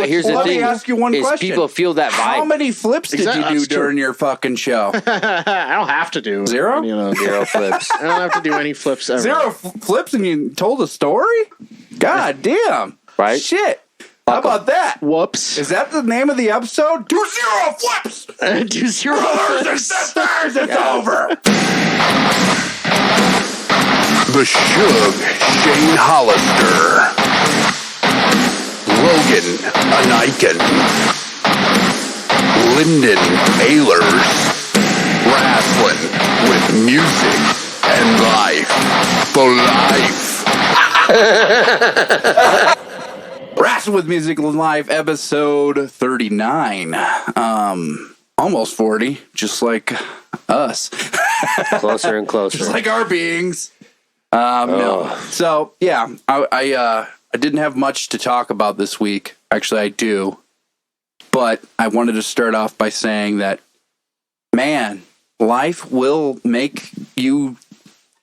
But here's the let thing: me ask you one is question. people feel that vibe. How many flips did you do during your fucking show? I don't have to do 0? Zero flips. I don't have to do any flips ever. 0 flips and you told a story? God damn. Right? Shit. How about that? Whoops. Is that the name of the episode? Do 0 flips. Do 0 Brothers and sisters, it's over. The Shug, Shane Hollister. Logan, Ineichen. Lyndon, Ehlers. Wrastlin with music and life. For life. Wrestling with Music Live, episode 39. Almost 40, just like us. Closer and closer. Just like our beings. No. So, yeah, I didn't have much to talk about this week. Actually, I do. But I wanted to start off by saying that, man, life will make you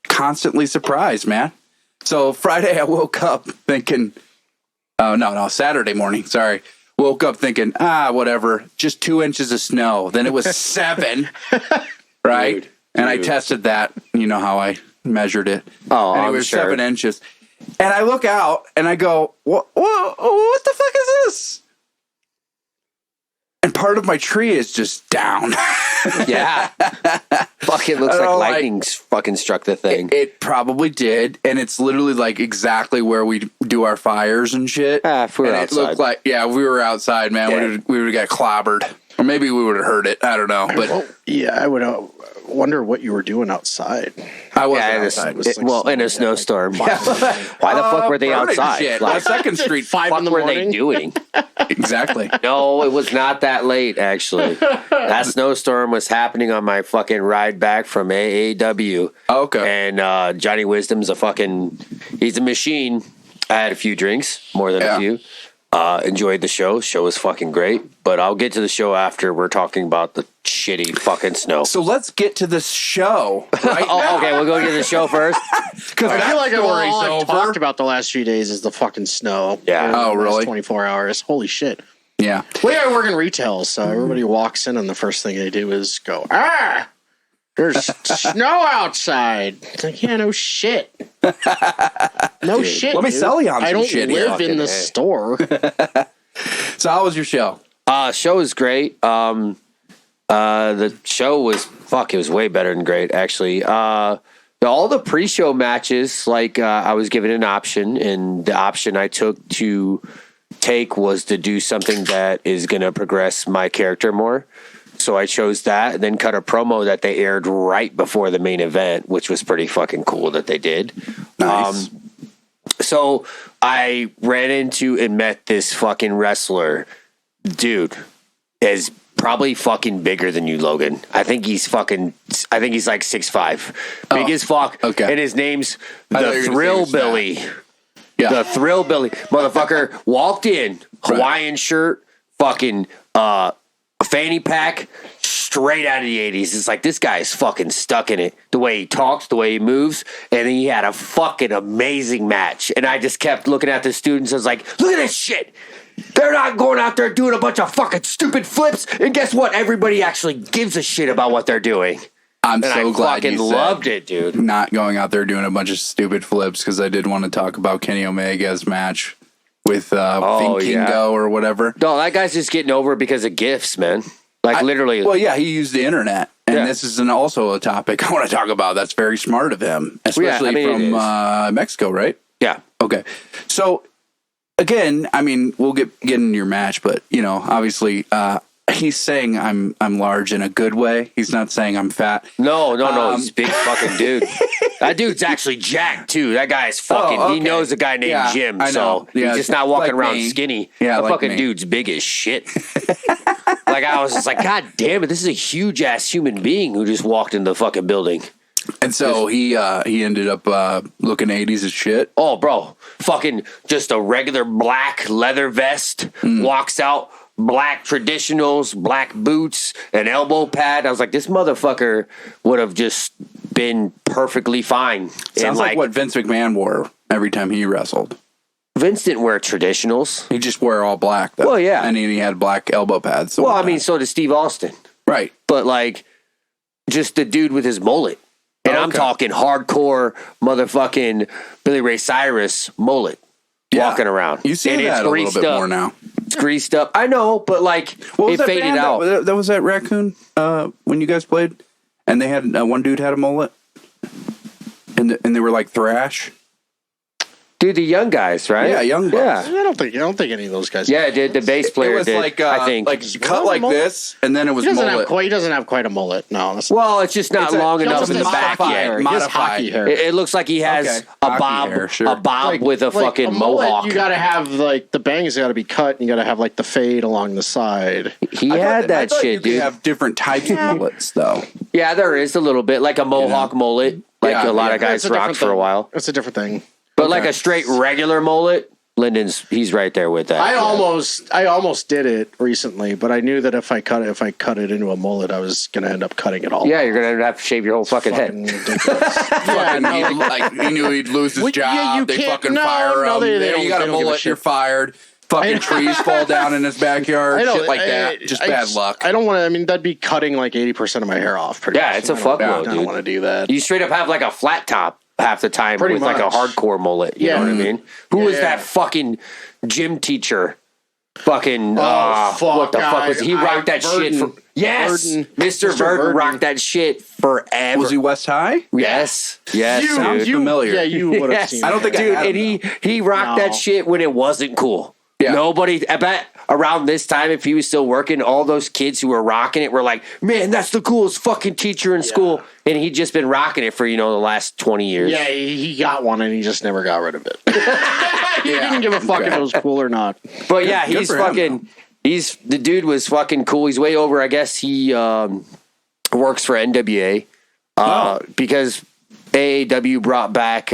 constantly surprised, man. So Friday, I woke up thinking... Saturday morning. Sorry. Woke up thinking, whatever, just 2 inches of snow. Then it was 7, right? And I tested that. You know how I measured it. Oh, and it I'm was sure. 7 inches. And I look out and I go, what the fuck is this? And part of my tree is just down. Yeah. Fuck, it looks like lightning fucking struck the thing. It probably did. And it's literally like exactly where we do our fires and shit. If we were and outside. It looked like, if we were outside, man, we would have got clobbered. Or maybe we would have heard it. I don't know. But I would wonder what you were doing outside. I wasn't outside. In a snowstorm. Why the fuck were they outside? Shit. Like, 2nd Street. 5 in the were morning. they doing? Exactly. No, it was not that late, actually. That snowstorm was happening on my fucking ride back from AAW. Okay. And Johnny Wisdom's he's a machine. I had a few drinks, more than a few. Enjoyed the show. Show was fucking great. But I'll get to the show after we're talking about the shitty fucking snow. So let's get to this show right now. Okay, we'll go get the show first. Because I feel like all I've over. talked about the last few days is the fucking snow. Yeah. Oh, really? 24 hours. Holy shit. Yeah. Well, I work in retail, so everybody walks in and the first thing they do is go, there's snow outside. It's like, yeah, no shit. No shit. Let me dude. sell you on I some don't shit live here. in the store. So how was your show? Show was great. The show was it was way better than great, actually. All the pre-show matches, I was given an option, and the option I took to take was to do something that is going to progress my character more. So I chose that, and then cut a promo that they aired right before the main event, which was pretty fucking cool that they did. Nice. So I ran into and met this fucking wrestler. Dude is probably fucking bigger than you, Logan. I think he's like 6'5", big as fuck. Okay. And his name's I thought the you were Thrill gonna say his Billy. Yeah. The Thrill Billy motherfucker walked in, Hawaiian shirt, fucking fanny pack, straight out of the 80s. It's like, this guy is fucking stuck in it. The way he talks, the way he moves, and he had a fucking amazing match. And I just kept looking at the students. I was like, look at this shit. They're not going out there doing a bunch of fucking stupid flips. And guess what? Everybody actually gives a shit about what they're doing. I'm And so I glad fucking you said loved it, dude. not going out there doing a bunch of stupid flips, because I did want to talk about Kenny Omega's match with Kingo or whatever. No, that guy's just getting over it because of gifts, man. Literally. Well, yeah, he used the internet. And this is also a topic I want to talk about. That's very smart of him, especially from Mexico, right? Yeah. Okay. So, again, we'll get into your match, but, obviously, he's saying I'm large in a good way. He's not saying I'm fat. No. He's a big fucking dude. That dude's actually jacked, too. That guy's fucking... okay. He knows a guy named Jim, so he's just not walking around skinny. Yeah, the like fucking me. dude's big as shit. I was just like, God damn it, this is a huge-ass human being who just walked in the fucking building. And so he ended up looking 80s as shit. Oh, bro. Fucking just a regular black leather vest. Walks out, black traditionals, black boots, an elbow pad. I was like, this motherfucker would have just been perfectly fine. Sounds like what Vince McMahon wore every time he wrestled. Vince didn't wear traditionals. He just wore all black. Though. Well, yeah. And he had black elbow pads. Well, I mean, so did Steve Austin. Right. But, like, just the dude with his mullet. And I'm talking hardcore motherfucking Billy Ray Cyrus mullet walking around. You see and that a little bit more now. It's greased up. I know, but, like, it faded out. That was at Raccoon when you guys played? And they had one dude had a mullet? And they were like thrash? Dude, the young guys, right? Yeah, young guys. I don't think any of those guys. Yeah, dude, the bass player it was did. like, I think cut like this, and then it was mullet. He doesn't have quite a mullet. No. Well, it's just not long enough in the back yet. Hockey hair. It looks like he has a bob, hair, sure. a bob Like- with a like fucking a mullet, mohawk. You got to have like the bangs got to be cut, and you got to have like the fade along the side. He had that shit, you dude. could have different types of mullets, though. Yeah, there is a little bit like a mohawk mullet, like a lot of guys That's a rocked different for a thing. while. It's a different thing. But like a straight regular mullet, he's right there with that. I almost did it recently, but I knew that if I cut it into a mullet, I was gonna end up cutting it all. Yeah, you're gonna have to shave your whole fucking head. Ridiculous. Yeah, no, He knew he'd lose his Well, yeah, you job. They can't- fucking no, fire no, him. they There, don't- you got they a don't give a mullet, shit. you're fired. Fucking trees fall down in his backyard. Shit like that. Just bad luck. I don't want to. I mean, that'd be cutting like 80% of my hair off. Pretty Yeah, much. it's a I don't- fuckload, I don't dude. want to do that. You straight up have like a flat top half the time Pretty with like a much. hardcore mullet. You know what I mean? Who was Yeah. that fucking gym teacher? Fucking fuck, what the fuck was he rocked that shit Verdon. for? Yes, Verdon. Mr. Verdon rocked that shit forever. Was he West High? Yes, yes, Sounds dude. familiar. Yeah, you would have Yes. seen. I don't think Dude, I had and him, he rocked No. that shit when it wasn't cool. Yeah. Nobody, I bet around this time, if he was still working, all those kids who were rocking it were like, man, that's the coolest fucking teacher in school. And he'd just been rocking it for, the last 20 years. Yeah, he got one and he just never got rid of it. He didn't give a fuck if it was cool or not. But yeah, he's for him, fucking, the dude was fucking cool. He's way over, I guess he works for NWA because AAW brought back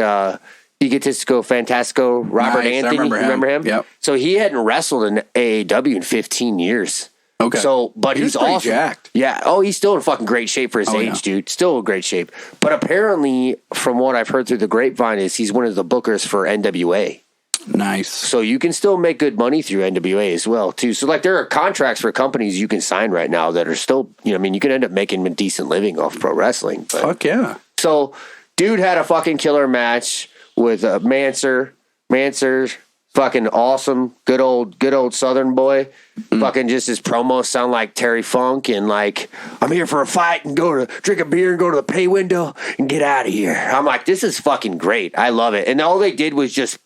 Egotistico Fantastico Robert Nice, I Anthony. remember him. Yep. So he hadn't wrestled in AAW in 15 years. Okay. So, but He was he's pretty awesome. jacked. Yeah. Oh, he's still in fucking great shape for his age, yeah. dude. Still in great shape. But apparently, from what I've heard through the grapevine, is he's one of the bookers for NWA. Nice. So you can still make good money through NWA as well, too. So like there are contracts for companies you can sign right now that are still, you can end up making a decent living off pro wrestling. But, Fuck yeah. so dude had a fucking killer match with Manser. Manser's fucking awesome. Good old Southern boy. Fucking just his promos sound like Terry Funk and like, I'm here for a fight and drink a beer and go to the pay window and get out of here. I'm like, this is fucking great. I love it. And all they did was just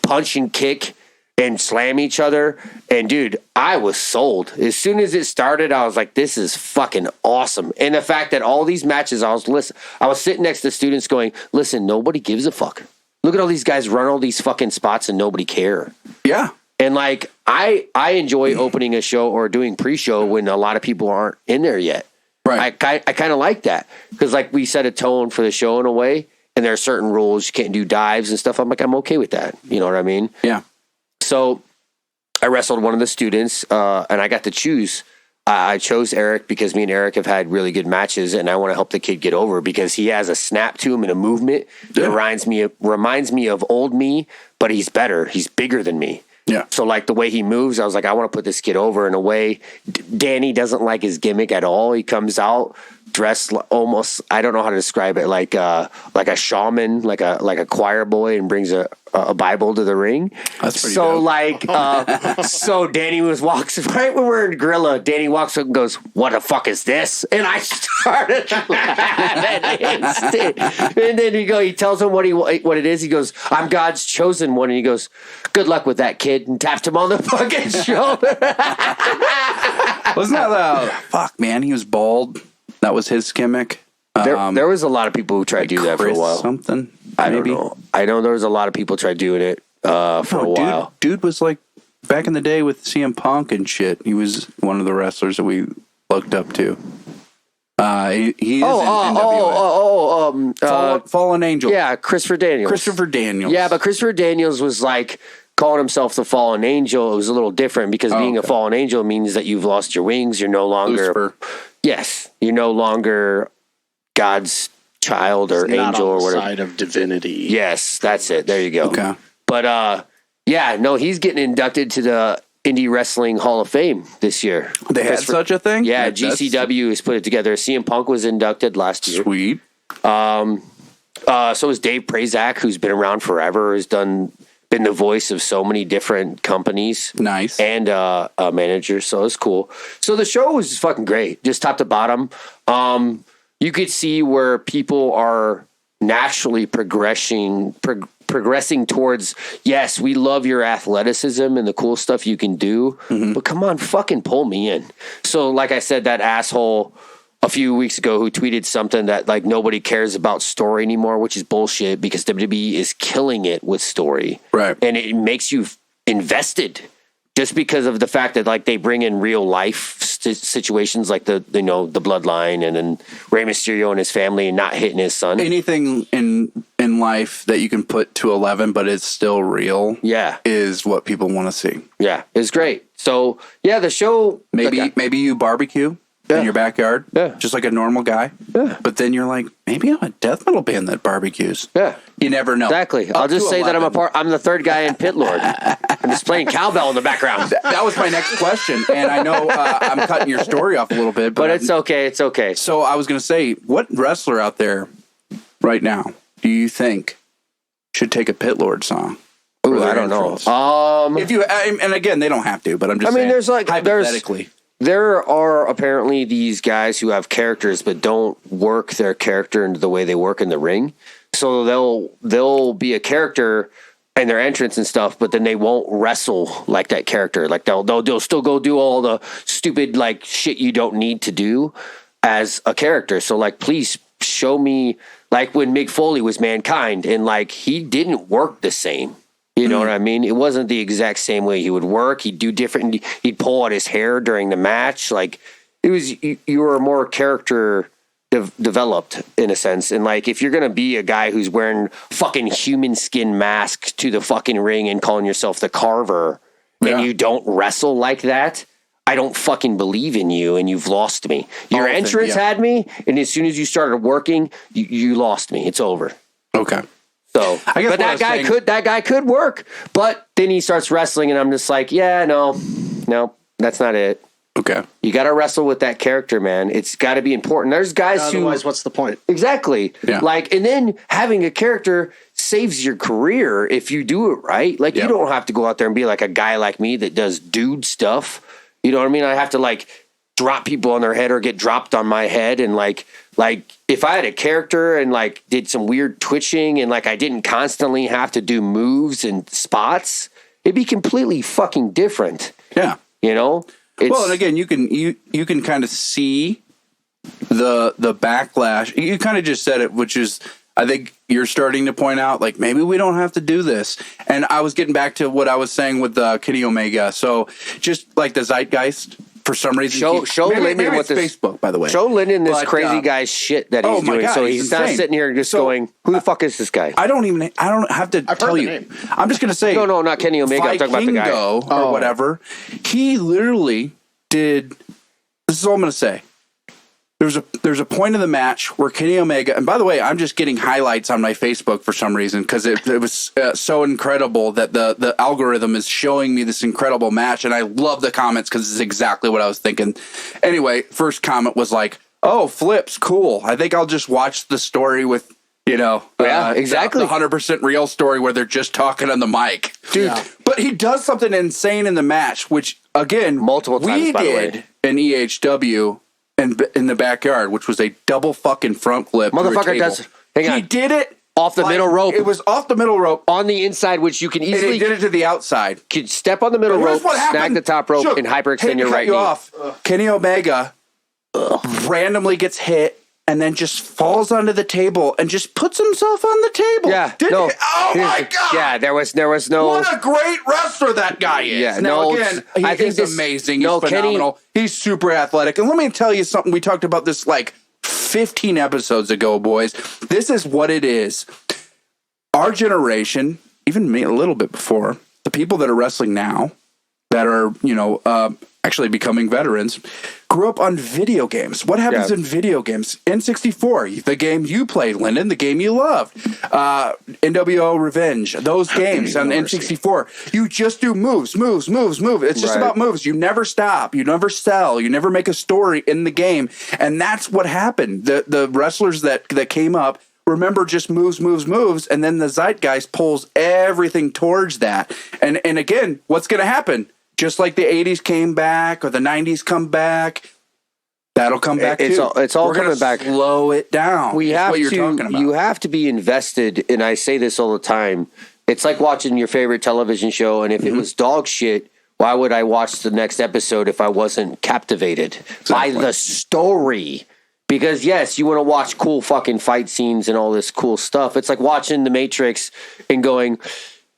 punch and kick and slam each other. And dude, I was sold. As soon as it started, I was like, this is fucking awesome. And the fact that all these matches, I was sitting next to students going, listen, nobody gives a fuck. Look at all these guys run all these fucking spots and nobody care. Yeah. And like, I enjoy opening a show or doing pre-show when a lot of people aren't in there yet. Right. I kind of like that because like we set a tone for the show in a way. And there are certain rules. You can't do dives and stuff. I'm like, I'm okay with that. You know what I mean? Yeah. So I wrestled one of the students, and I got to choose. I chose Eric because me and Eric have had really good matches, and I want to help the kid get over because he has a snap to him and a movement that reminds me of old me, but he's better. He's bigger than me. Yeah. So like the way he moves, I was like, I want to put this kid over in a way. Danny doesn't like his gimmick at all. He comes out dressed almost, I don't know how to describe it, like a shaman, like a choir boy, and brings a Bible to the ring. That's pretty so dope. like so Danny walks right when we're in Gorilla. Danny walks up and goes, "What the fuck is this?" And I started laughing. And then he tells him what it is. He goes, "I'm God's chosen one." And he goes, "Good luck with that, kid," and tapped him on the fucking shoulder. Wasn't that fuck, man? He was bald. That was his gimmick. There was a lot of people who tried to do that for a Chris while. Something. I don't know. I know there was a lot of people tried doing it for a while. Dude was like back in the day with CM Punk and shit. He was one of the wrestlers that we looked up to. He is in NWA. Fallen Angel. Yeah, Christopher Daniels. Yeah, but Christopher Daniels was like calling himself the Fallen Angel. It was a little different because being a Fallen Angel means that you've lost your wings. You're no longer. Lucifer. Yes, you're no longer God's child or Not angel on or the whatever. side of divinity. Yes, that's it. There you go. Okay. But Yeah, no, he's getting inducted to the Indie Wrestling Hall of Fame this year. They had such a thing? Yeah, GCW has put it together. CM Punk was inducted last year. Sweet. So is Dave Prazak, who's been around forever, has been the voice of so many different companies. Nice. And a manager, so it's cool. So the show was fucking great, just top to bottom. You could see where people are naturally progressing towards, yes, we love your athleticism and the cool stuff you can do, but come on, fucking pull me in. So like I said, that asshole a few weeks ago who tweeted something that like nobody cares about story anymore, which is bullshit because WWE is killing it with story. Right. And it makes you invested just because of the fact that like they bring in real life situations like the bloodline and then Rey Mysterio and his family and not hitting his son. Anything in life that you can put to 11 but it's still real, is what people want to see. Yeah, it's great. So yeah, the show maybe you barbecue in your backyard, just like a normal guy. Yeah. But then you're like, maybe I'm a death metal band that barbecues. Yeah. You never know. Exactly. I'll just say 11. that I'm the third guy in Pit Lord. I'm just playing cowbell in the background. That was my next question. And I know I'm cutting your story off a little bit. But it's okay. It's okay. So I was going to say, what wrestler out there right now do you think should take a Pit Lord song? Ooh, I don't know. If you, and again, they don't have to, but I'm just saying, there's like, hypothetically. There are apparently these guys who have characters but don't work their character into the way they work in the ring. So they'll be a character in their entrance and stuff, but then they won't wrestle like that character. Like they'll still go do all the stupid like shit you don't need to do as a character. So like, please show me like when Mick Foley was Mankind and like he didn't work the same. You know what I mean? It wasn't the exact same way he would work. He'd do different. He'd pull out his hair during the match. Like it was, you were more character developed in a sense. And like, if you're going to be a guy who's wearing fucking human skin mask to the fucking ring and calling yourself the Carver and you don't wrestle like that, I don't fucking believe in you and you've lost me. Your entrance had me. And as soon as you started working, you lost me. It's over. Okay. So, but that guy could work, but then he starts wrestling and I'm just like, yeah, no, that's not it. Okay. You got to wrestle with that character, man. It's got to be important. There's guys otherwise, what's the point? Exactly. Yeah. Like, and then having a character saves your career if you do it right. Like, you don't have to go out there and be like a guy like me that does dude stuff. You know what I mean? I have to like drop people on their head or get dropped on my head and like if I had a character and like did some weird twitching and like I didn't constantly have to do moves and spots, it'd be completely fucking different. Yeah. You know? Well, and again, you can kind of see the backlash. You kind of just said it, which is I think you're starting to point out like maybe we don't have to do this. And I was getting back to what I was saying with Kenny Omega. So just like the zeitgeist. For some reason, show Lyndon what this Facebook, by the way. Show Lyndon this crazy guy's shit that he's doing. God, so he's not sitting here just going, "Who the fuck is this guy?" I don't have to tell you. Name. I'm just going to say, no, not Kenny Omega. I'm talking about the guy or whatever. He literally did. This is all I'm going to say. There's a point in the match where Kenny Omega, and by the way, I'm just getting highlights on my Facebook for some reason because it was so incredible that the algorithm is showing me this incredible match, and I love the comments because it's exactly what I was thinking. Anyway, first comment was like, "Oh, flips, cool. I think I'll just watch the story with." Exactly. The 100% real story where they're just talking on the mic. Dude, but he does something insane in the match, which, again, multiple times, by the way. We did an EHW in the backyard, which was a double fucking front flip. Motherfucker does. Hang on. He did it off the middle rope. It was off the middle rope. On the inside, which you can easily. And he did it to the outside. Could step on the middle rope, snag the top rope, and hyperextend your right knee. Off. Kenny Omega randomly gets hit and then just falls onto the table and just puts himself on the table. Yeah. Oh my God. Yeah, there was no. What a great wrestler that guy is. Yeah, again, he's amazing. He's phenomenal. He's super athletic. And let me tell you something. We talked about this like 15 episodes ago, boys. This is what it is. Our generation, even me a little bit before, the people that are wrestling now that are, actually becoming veterans, grew up on video games. What happens in video games? N64, the game you played, Lyndon, the game you loved. NWO Revenge, those games on N64. You just do moves. It's just about moves. You never stop. You never sell. You never make a story in the game. And that's what happened. The wrestlers that came up remember just moves, and then the zeitgeist pulls everything towards that. And again, what's going to happen? Just like the 80s came back or the 90s come back, that'll come back too. It's all coming back. Slow it down. We have what you're talking about. You have to be invested, and I say this all the time. It's like watching your favorite television show, and if it was dog shit, why would I watch the next episode if I wasn't captivated by the story? Because, yes, you want to watch cool fucking fight scenes and all this cool stuff. It's like watching The Matrix and going,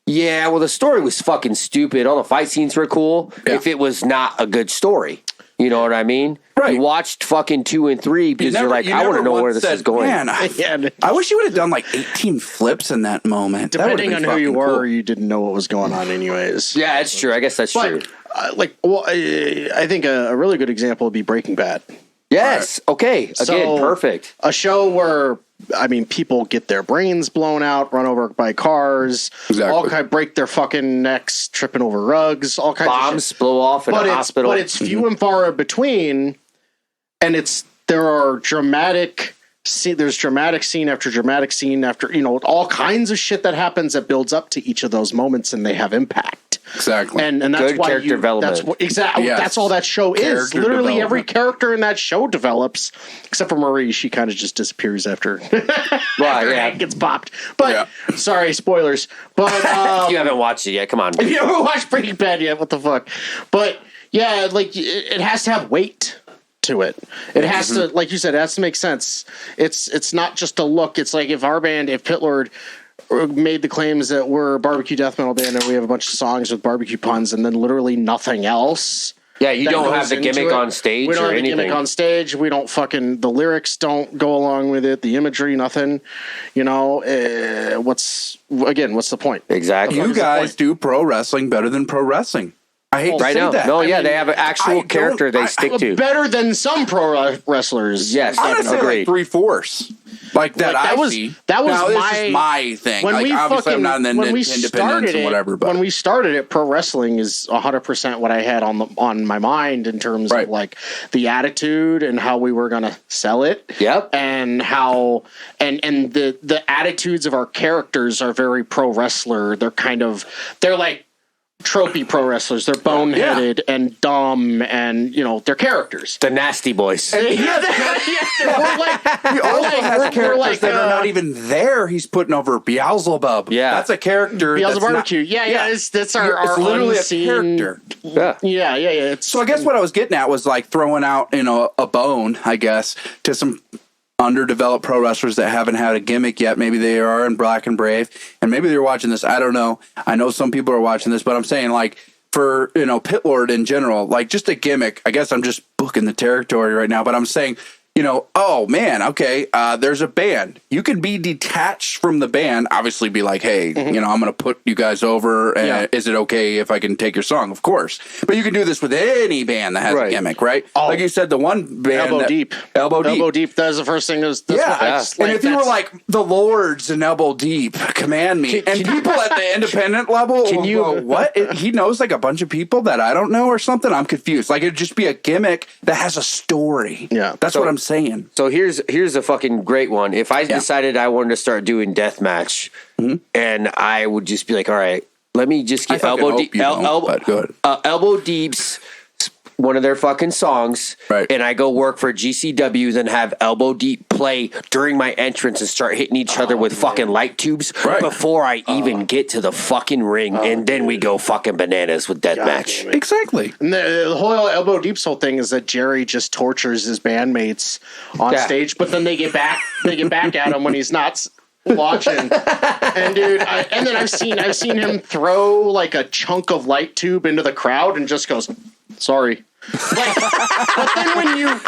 yeah, well, the story was fucking stupid. All the fight scenes were cool if it was not a good story. You know what I mean? Right. You watched fucking 2 and 3 because you're like, I want to know where this is going. Man, I wish you would have done like 18 flips in that moment. Depending on who you were, you didn't know what was going on anyways. Yeah, that's true. I guess that's true. I think a really good example would be Breaking Bad. Yes. Okay. Again, perfect. A show where, people get their brains blown out, run over by cars, all kind of break their fucking necks, tripping over rugs, all kinds bombs of shit. blow off in a hospital. But it's few and far between, and there are dramatic. There's dramatic scene after dramatic scene after all kinds of shit that happens that builds up to each of those moments, and they have impact. Exactly, and that's good why character development. That's all that show is. Literally, every character in that show develops, except for Marie. She kind of just disappears after gets popped. But sorry, spoilers. But you haven't watched it yet. Come on, if you haven't watched Breaking Bad yet, what the fuck? But yeah, like it has to have weight to it. It has to, like you said, it has to make sense. It's not just a look. It's like if Pit Lord made the claims that we're a barbecue death metal band and we have a bunch of songs with barbecue puns and then literally nothing else. Yeah, you don't have the gimmick on stage or anything. We don't have the gimmick on stage. We don't the lyrics don't go along with it. The imagery, nothing. What's the point? Exactly. You guys do pro wrestling better than pro wrestling. I hate to say that. No, they have an actual character they stick to. Better than some pro wrestlers. Yes, I'm gonna say like 3/4. Like that, That was this is my thing. When we obviously, I'm not in the independence and whatever. But when we started it, pro wrestling is 100% what I had on my mind in terms of like the attitude and how we were gonna sell it. Yep. And how and the attitudes of our characters are very pro wrestler. They're like tropey pro wrestlers. They're boneheaded and dumb, and they're characters. The Nasty Boys. He also has characters that are not even there. He's putting over Beelzebub. Yeah, that's a character. Beelzebub Barbecue. That's our literally unseen a character. Yeah. So I guess what I was getting at was like throwing out a bone, I guess, to some underdeveloped pro wrestlers that haven't had a gimmick yet. Maybe they are in Black and Brave, and maybe they're watching this. I don't know. I know some people are watching this, but I'm saying like for Pit Lord in general, like just a gimmick. I guess I'm just booking the territory right now, but I'm saying oh man, okay, there's a band. You can be detached from the band, obviously be like, hey, I'm going to put you guys over. Is it okay if I can take your song? Of course. But you can do this with any band that has a gimmick, right? Like you said, the one band. Elbow Deep. That was the first thing. And if you were like the Lords and Elbow Deep, Command Me, and people at the independent level, what? He knows like a bunch of people that I don't know or something? I'm confused. Like it'd just be a gimmick that has a story. Yeah. That's what I'm saying. So here's a fucking great one. If I decided I wanted to start doing deathmatch, and I would just be like, all right, let me just get Elbow Deep's one of their fucking songs, and I go work for GCW, then have Elbow Deep play during my entrance and start hitting each other with fucking light tubes before I even get to the fucking ring, and then we go fucking bananas with deathmatch. Exactly. And the whole Elbow Deep's whole thing is that Jerry just tortures his bandmates on stage, but then they get back at him when he's not watching. And dude, and then I've seen him throw like a chunk of light tube into the crowd and just goes, sorry. But then when you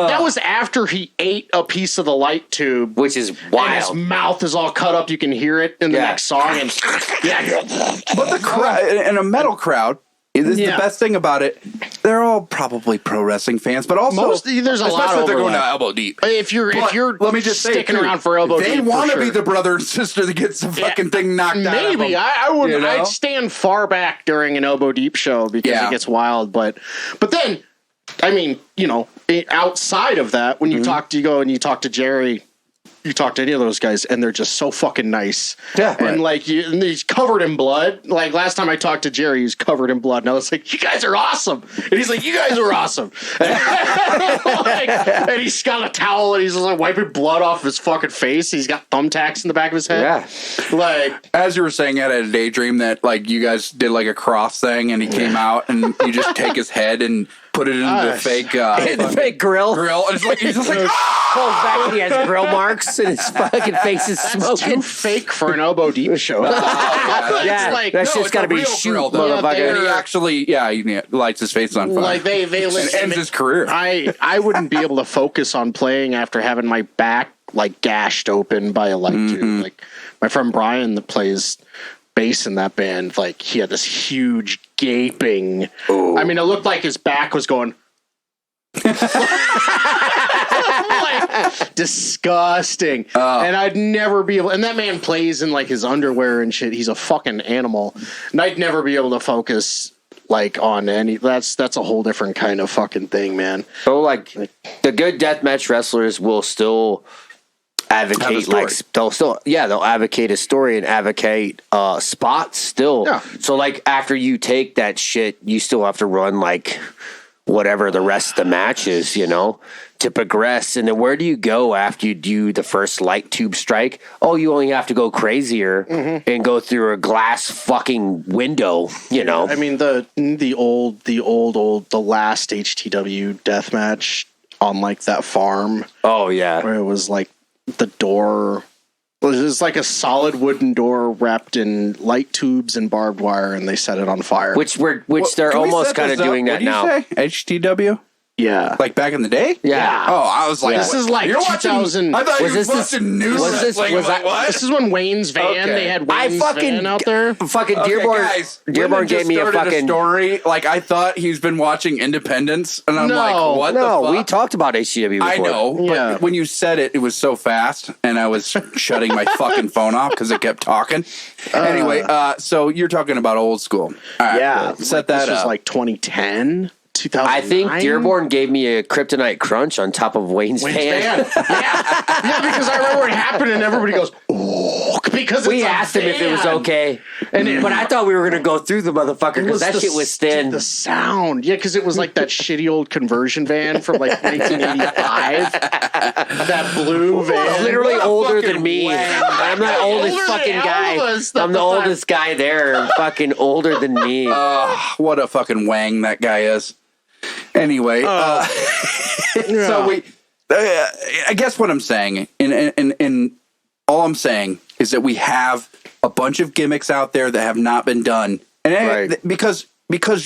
that was after he ate a piece of the light tube, which is wild. And his mouth is all cut up. You can hear it in the next song. And but the crowd in a metal crowd, This is the best thing about it. They're all probably pro wrestling fans, but also there's a lot especially of if they're going to overlap. elbow deep. If you're let me just sticking say, around for elbow deep, they want to for be sure. the brother and sister that gets the fucking thing knocked out. Maybe of them, I would. you know? I'd stand far back during an elbow deep show because it gets wild. But then, I mean, outside of that, when you talk to Jerry. You talk to any of those guys, and they're just so fucking nice. Yeah, and and he's covered in blood. Like last time I talked to Jerry, he was covered in blood, and I was like, "You guys are awesome," and he's like, "You guys are awesome," and he's got a towel, and he's just like wiping blood off his fucking face. He's got thumbtacks in the back of his head. Yeah, like as you were saying, I had a daydream that like you guys did like a cross thing, and he came out, and you just take his head and put it into the fake the fake grill, and it's like he's just like. Pulls back and he has grill marks and his fucking face is smoking. Too fake for an elbow deep show. Yeah, like, that shit's got to be shoot, motherfucker. And he actually, he lights his face on fire. Like they and ends his career. I wouldn't be able to focus on playing after having my back like gashed open by a light tube. Like my friend Brian that plays bass in that band, like he had this huge gaping. I mean, it looked like his back was going. Like, disgusting. And I'd never be able, and that man plays in like his underwear and shit. He's a fucking animal, and I'd never be able to focus like on any. That's a whole different kind of fucking thing, man. So like the good deathmatch wrestlers will still advocate they'll advocate a story and advocate spots still. Yeah. So like after you take that shit, you still have to run like whatever the rest of the match is, to progress. And then where do you go after you do the first light tube strike? Oh, you only have to go crazier and go through a glass fucking window, I mean, the last HTW death match on like that farm. Oh yeah. Where it was like the door was like a solid wooden door wrapped in light tubes and barbed wire, and they set it on fire. Which they're almost kind of doing that now. HTW? Yeah. Like back in the day? Yeah. Oh, I was like, this is like 2000. I thought you were watching news. This is when Wayne's van, they had Wayne's van out there. Fucking Dearborn gave me a fucking story. Like, I thought he's been watching Independence, and I'm like, what the fuck? We talked about HCW before. I know, but when you said it, it was so fast, and I was shutting my fucking phone off because it kept talking. Anyway, so you're talking about old school. Yeah. Set that up. This was like 2010. 2009? I think Dearborn gave me a kryptonite crunch on top of Wayne's van. Yeah, because I remember it happened and everybody goes, oh, because we asked him if it was okay. But I thought we were going to go through the motherfucker because that shit was thin. The sound. Yeah, because it was like that shitty old conversion van from like 1985. That blue van. Literally older than me. I'm the oldest fucking guy. I'm the oldest guy there. Fucking older than me. What a fucking wang that guy is. Anyway, so I guess what I'm saying, and all I'm saying is that we have a bunch of gimmicks out there that have not been done, and because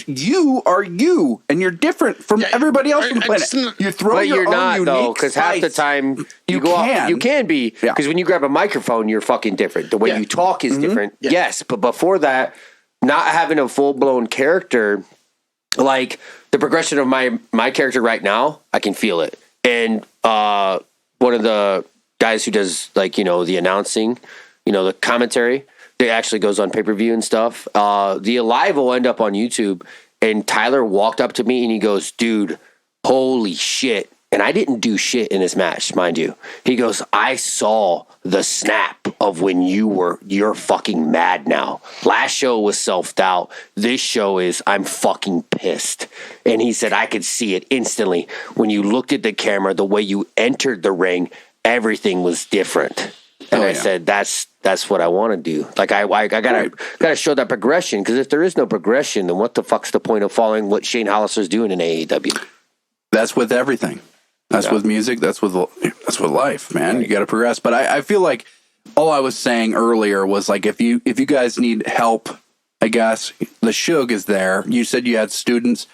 you are you, and you're different from everybody else on the planet. You throw but your you're own not unique though, because half the time you can be, because when you grab a microphone, you're fucking different. The way you talk is different. Yeah. Yes, but before that, not having a full blown character. Like the progression of my character right now, I can feel it. And one of the guys who does like the announcing, the commentary, that actually goes on pay-per-view and stuff. The Alive will end up on YouTube, and Tyler walked up to me and he goes, "Dude, holy shit!" And I didn't do shit in this match, mind you. He goes, "I saw the snap of when you're fucking mad now. Last show was self-doubt. This show is, I'm fucking pissed." And he said, I could see it instantly. When you looked at the camera, the way you entered the ring, everything was different. And I said, that's what I want to do. Like, I gotta show that progression, because if there is no progression, then what the fuck's the point of following what Shane Hollister's doing in AEW? That's with everything. That's with music. That's with life, man. Right. You got to progress. But I feel like all I was saying earlier was like, if you guys need help, I guess the Shug is there. You said you had students.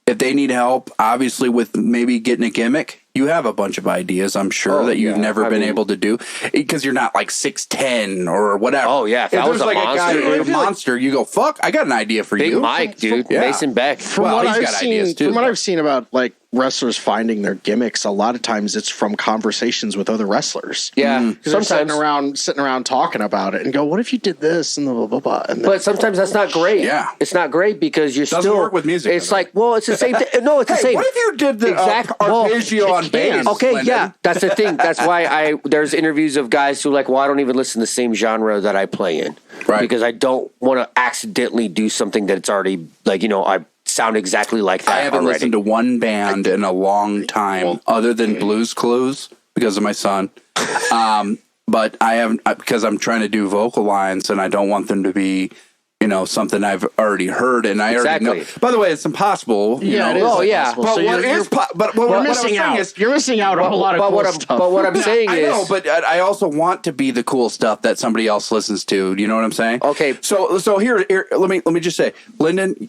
If they need help, obviously with maybe getting a gimmick, you have a bunch of ideas, I'm sure, that you've never been able to do because you're not like 6'10" or whatever. Oh, yeah. If I was there's a like monster, a guy who's a monster, you go, fuck, I got an idea for Big you. Mike, dude. Yeah. Mason Beck. From Well, what he's I've got seen, ideas, too, from what but- I've seen about like wrestlers finding their gimmicks, a lot of times it's from conversations with other wrestlers. Yeah. Because they're Sometimes. sitting around talking about it and go, "What if you did this?" and the blah blah blah. And But sometimes that's not great. Yeah. It's not great because you're Doesn't still. work with music, It's by the like, well, it's the same thing. No, it's the Hey, same. what if you did the arpeggio on bass? Okay, Lyndon? yeah, that's the thing. That's why there's interviews of guys who are like, well, I don't even listen to the same genre that I play in, Right. Because I don't want to accidentally do something that's already like, I sound exactly like that. I haven't already. listened to one band in a long time other than Blues Clues because of my son. But I haven't because I'm trying to do vocal lines and I don't want them to be, something I've already heard and I already know. Exactly. By the way, it's impossible. yeah, it is. Oh, yeah. impossible. But So what you're is but what you're I'm missing saying out. is You're missing out on a lot of cool stuff. But what I'm saying I is, know, but I also want to be the cool stuff that somebody else listens to. Do you know what I'm saying? Okay. So here let me just say, Lyndon,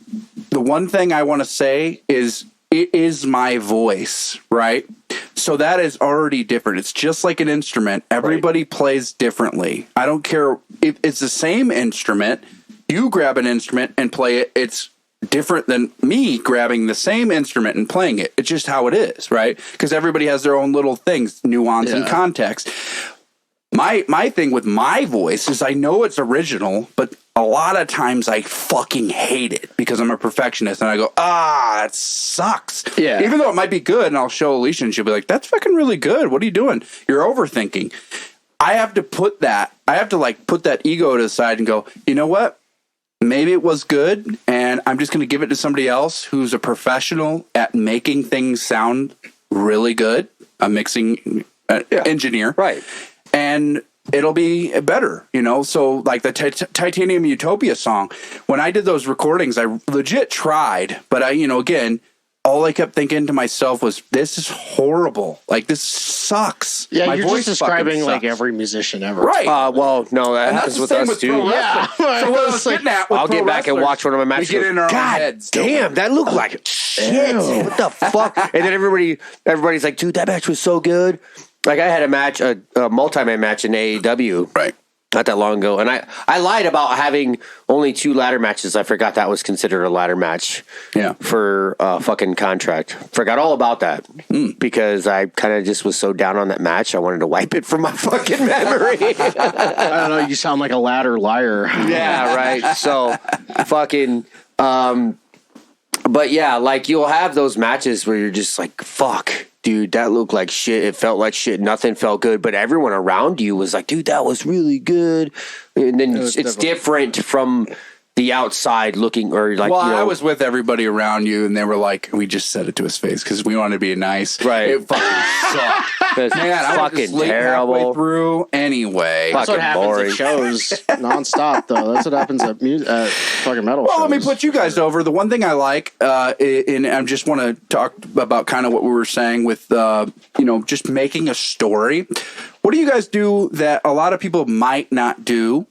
the one thing I want to say is it is my voice, right? So that is already different. It's just like an instrument. Everybody plays differently. I don't care if it's the same instrument. You grab an instrument and play it. It's different than me grabbing the same instrument and playing it. It's just how it is, right? Because everybody has their own little things, nuance and context. My thing with my voice is I know it's original, but a lot of times I fucking hate it because I'm a perfectionist and I go, it sucks. Yeah. Even though it might be good and I'll show Alicia and she'll be like, that's fucking really good. What are you doing? You're overthinking. I have to put that ego to the side and go, you know what? Maybe it was good and I'm just going to give it to somebody else who's a professional at making things sound really good, a mixing engineer. right. And it'll be better, So like the Titanium Utopia song, when I did those recordings, I legit tried, but again, all I kept thinking to myself was, this is horrible. Like, this sucks. Yeah, My you're voice just fucking describing like sucks. every musician ever. Right. Well, no, that And happens that's with the same us with too. pro Yeah. So what I was getting at with I'll pro get back and wrestlers, watch one of my matches. We get in our own God heads. damn, that looked like shit. What the fuck? And then everybody's like, dude, that match was so good. Like I had a match, a multi-man match in AEW. Right. Not that long ago. And I lied about having only 2 ladder matches. I forgot that was considered a ladder match for fucking contract. Forgot all about that because I kind of just was so down on that match. I wanted to wipe it from my fucking memory. I don't know. You sound like a ladder liar. Yeah, right. So fucking but yeah, like you'll have those matches where you're just like, fuck, dude, that looked like shit. It felt like shit. Nothing felt good, but everyone around you was like, dude, that was really good. And then it's different from the outside looking, or like, well, I was with everybody around you, and they were like, we just said it to his face because we wanted to be nice. Right. It fucking sucked. it's Man, I was fucking asleep halfway terrible. through anyway. That's what Fucking happens boring. at shows nonstop, though. That's what happens at fucking metal Well, shows. let me put you guys over. The one thing I like, and I just want to talk about kind of what we were saying with, just making a story. What do you guys do that a lot of people might not do?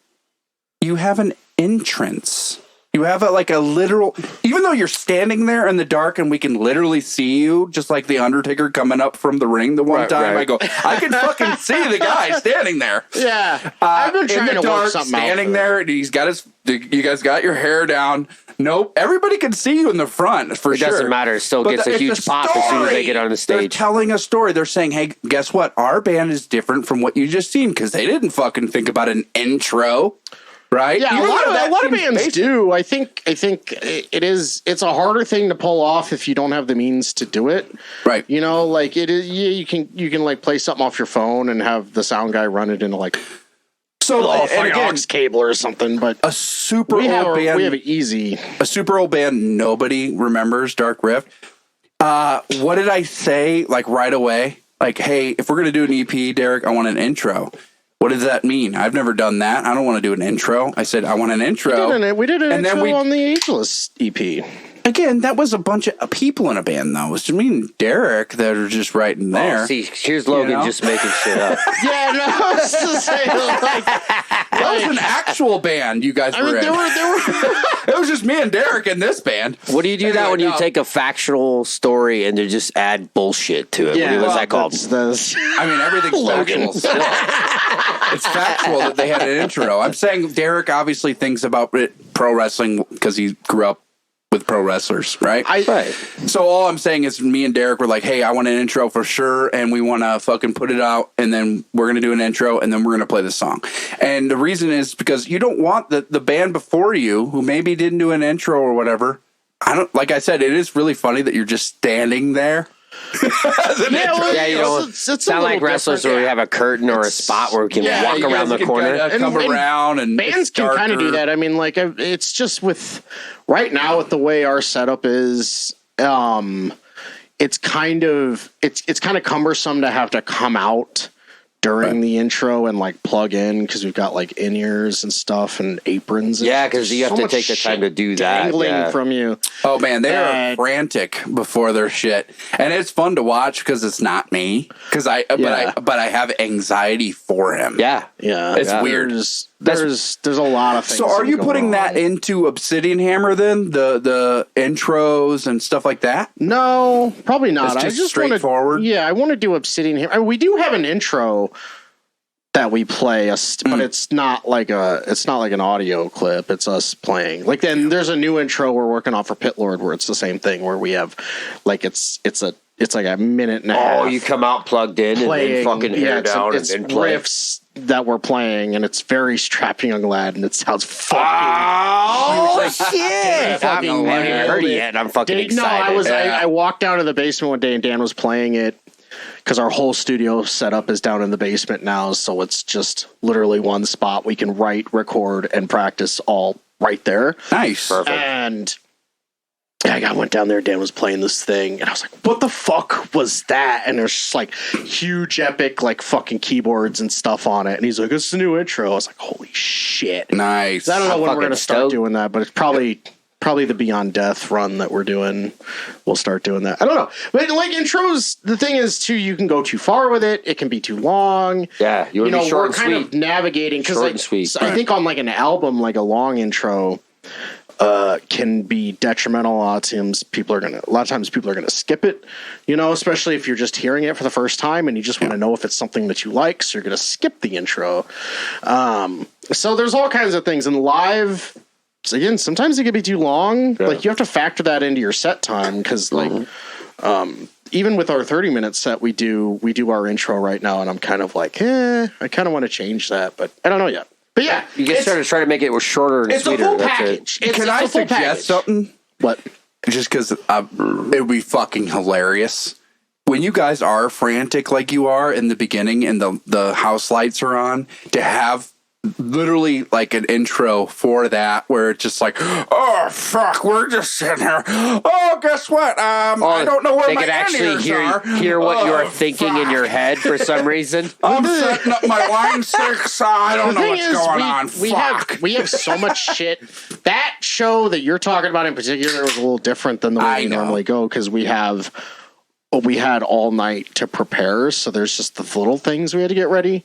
You have an entrance. You have a literal, even though you're standing there in the dark and we can literally see you, just like the Undertaker coming up from the ring the one time. right. I go, I can fucking see the guy standing there. Yeah. I've been trying in the to dark, work something out. standing there, and he's got you guys got your hair down. Nope. Everybody can see you in the front for sure. It doesn't matter. It still gets a it's huge pop as soon as they get on the They're stage. telling a story. They're saying, hey, guess what? Our band is different from what you just seen because they didn't fucking think about an intro. Right? Yeah, Even though that a lot of seems bands basic. do. I think it's a harder thing to pull off if you don't have the means to do it. Right. Like it is. Yeah, you can like play something off your phone and have the sound guy run it into like And again, aux cable or something. But a super we have old band. we have it easy. A super old band nobody remembers, Dark Rift. What did I say like right away? Like, hey, if we're gonna do an EP, Derek, I want an intro. What does that mean? I've never done that. I don't want to do an intro. I said I want an intro. We did an and intro then on the Ageless EP. again, that was a bunch of people in a band, though. It was me and Derek that are just writing there. See, here's Logan just making shit up. Yeah, no, I was just saying, that was an actual band you guys were in. there were It was just me and Derek in this band. What do you do that when you take a factual story and you just add bullshit to it? Yeah, What's that called? I mean, everything's factual still. It's factual that they had an intro. I'm saying Derek obviously thinks about pro wrestling because he grew up with pro wrestlers, right? Right. So all I'm saying is me and Derek were like, hey, I want an intro for sure, and we want to fucking put it out, and then we're going to do an intro, and then we're going to play the song. And the reason is because you don't want the band before you, who maybe didn't do an intro or whatever. Like I said, it is really funny that you're just standing there. You know, it's sound like wrestlers where we have a curtain or a spot where we can walk around the corner. Come around and bands can kind of do that. I mean, like it's just with right now with the way our setup is, it's kind of cumbersome to have to come out during the intro and like plug in because we've got like in-ears and stuff and aprons. Yeah, because you have to take the time to do that. Dangling from you. Oh man, they are frantic before their shit, and it's fun to watch because it's not me. But I have anxiety for him. Yeah, it's weird. There's a lot of things. So are you putting that into Obsidian Hammer then? The intros and stuff like that? No, probably not. It's just straightforward. I want to do Obsidian Hammer. I mean, we do have an intro that we play, but it's not like an audio clip. It's us playing. Like then there's a new intro we're working on for Pit Lord where it's the same thing where we have like it's like a minute and a half. Oh, you come out plugged in playing, and then fucking hair down it's and then play. Riffs that we're playing, and it's very strapping young lad, and it sounds fucking. Oh shit! I fucking haven't heard it yet, and I'm fucking excited. I walked down to the basement one day, and Dan was playing it because our whole studio setup is down in the basement now, so it's just literally one spot we can write, record, and practice all right there. Nice, perfect. And I went down there, Dan was playing this thing, and I was like, what the fuck was that? And there's just like huge epic like fucking keyboards and stuff on it. And he's like, it's a new intro. I was like, holy shit. Nice. I don't know when we're going to start doing that, but it's probably the Beyond Death run that we're doing. We'll start doing that. I don't know. But like intros, the thing is too, you can go too far with it. It can be too long. Yeah. You know, we're kind of navigating because like, I think on like an album, like a long intro, can be detrimental. A lot of times people are gonna skip it, especially if you're just hearing it for the first time and you just want to know if it's something that you like, so you're gonna skip the intro. So there's all kinds of things. And live, again, sometimes it can be too long. Yeah. Like you have to factor that into your set time because even with our 30-minute set, we do our intro right now, and I'm kind of like, I kind of want to change that, but I don't know yet. But yeah, you get started to try to make it shorter and sweeter. It's a full package. Can I suggest something? What? Just because it would be fucking hilarious. When you guys are frantic like you are in the beginning and the house lights are on, to have literally like an intro for that where it's just like, oh fuck, we're just sitting here. Oh, guess what? I don't know where they my can actually hear what you're thinking in your head for some reason. I'm setting up my line 6. I don't know what's going on. We have so much shit. That show that you're talking about in particular was a little different than the way we normally go because we had all night to prepare. So there's just the little things we had to get ready.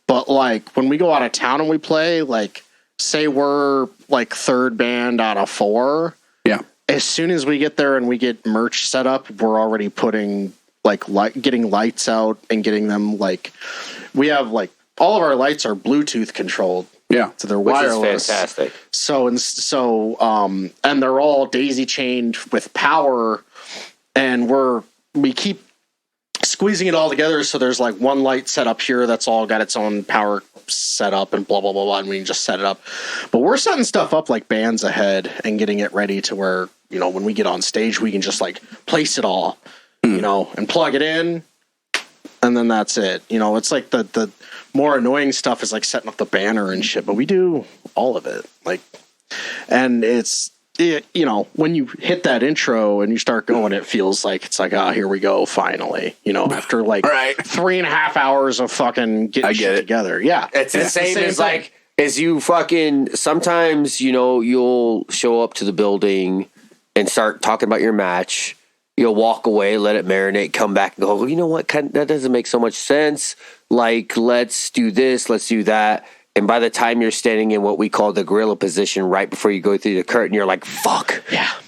But like when we go out of town and we play, like say we're like third band out of 4. Yeah. As soon as we get there and we get merch set up, we're already putting getting lights out and getting them we have all of our lights are Bluetooth controlled. Yeah. So they're wireless. Which is fantastic. And they're all daisy chained with power, and we keep squeezing it all together, so there's like one light set up here that's all got its own power set up and blah blah blah blah, and we can just set it up. But we're setting stuff up like bands ahead and getting it ready to where when we get on stage we can just like place it all, and plug it in, and then that's it. It's like the more annoying stuff is like setting up the banner and shit, but we do all of it. And it's when you hit that intro and you start going, it feels like it's like, here we go, finally. After 3.5 hours of fucking getting shit together. Yeah. It's the same as thing. As you fucking, sometimes, you'll show up to the building and start talking about your match. You'll walk away, let it marinate, come back and go, well, you know what? That doesn't make so much sense. Like, let's do this, let's do that. And by the time you're standing in what we call the gorilla position right before you go through the curtain, you're like, fuck,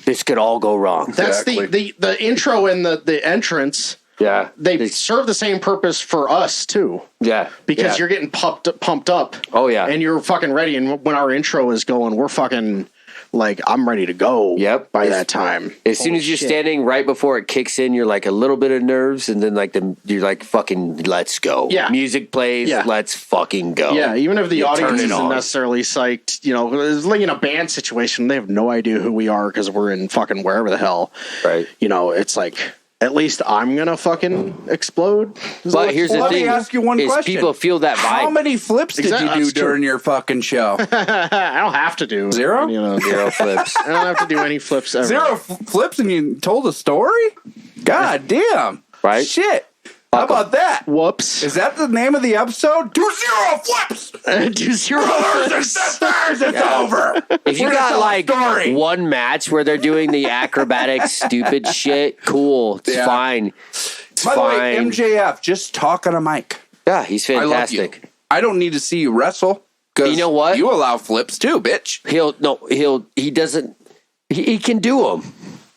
this could all go wrong. That's the intro and the entrance. Yeah. They serve the same purpose for us, too. Yeah. Because you're getting pumped up. Oh, yeah. And you're fucking ready. And when our intro is going, we're fucking... Like, I'm ready to go by that time. As soon as you're standing right before it kicks in, you're like a little bit of nerves, and then you're like, fucking, let's go. Yeah. Music plays, let's fucking go. Yeah, even if the audience isn't necessarily psyched, it's like in a band situation, they have no idea who we are because we're in fucking wherever the hell. Right. It's like... At least I'm gonna fucking explode. But here's the thing: let me ask you one question. People feel that vibe. How many flips did you do during your fucking show? I don't have to do 0. Zero flips. I don't have to do any flips ever. 0 flips, and you told a story? God damn! Right? Shit. How about that? Whoops. Is that the name of the episode? Do 0 flips. Do 0 Brothers and sisters, it's over. If you got like one match where they're doing the acrobatic stupid shit, cool. It's fine. It's By fine. the way, MJF, just talk on a mic. Yeah, he's fantastic. I love you. I don't need to see you wrestle. You know what? You allow flips too, bitch. He can do them.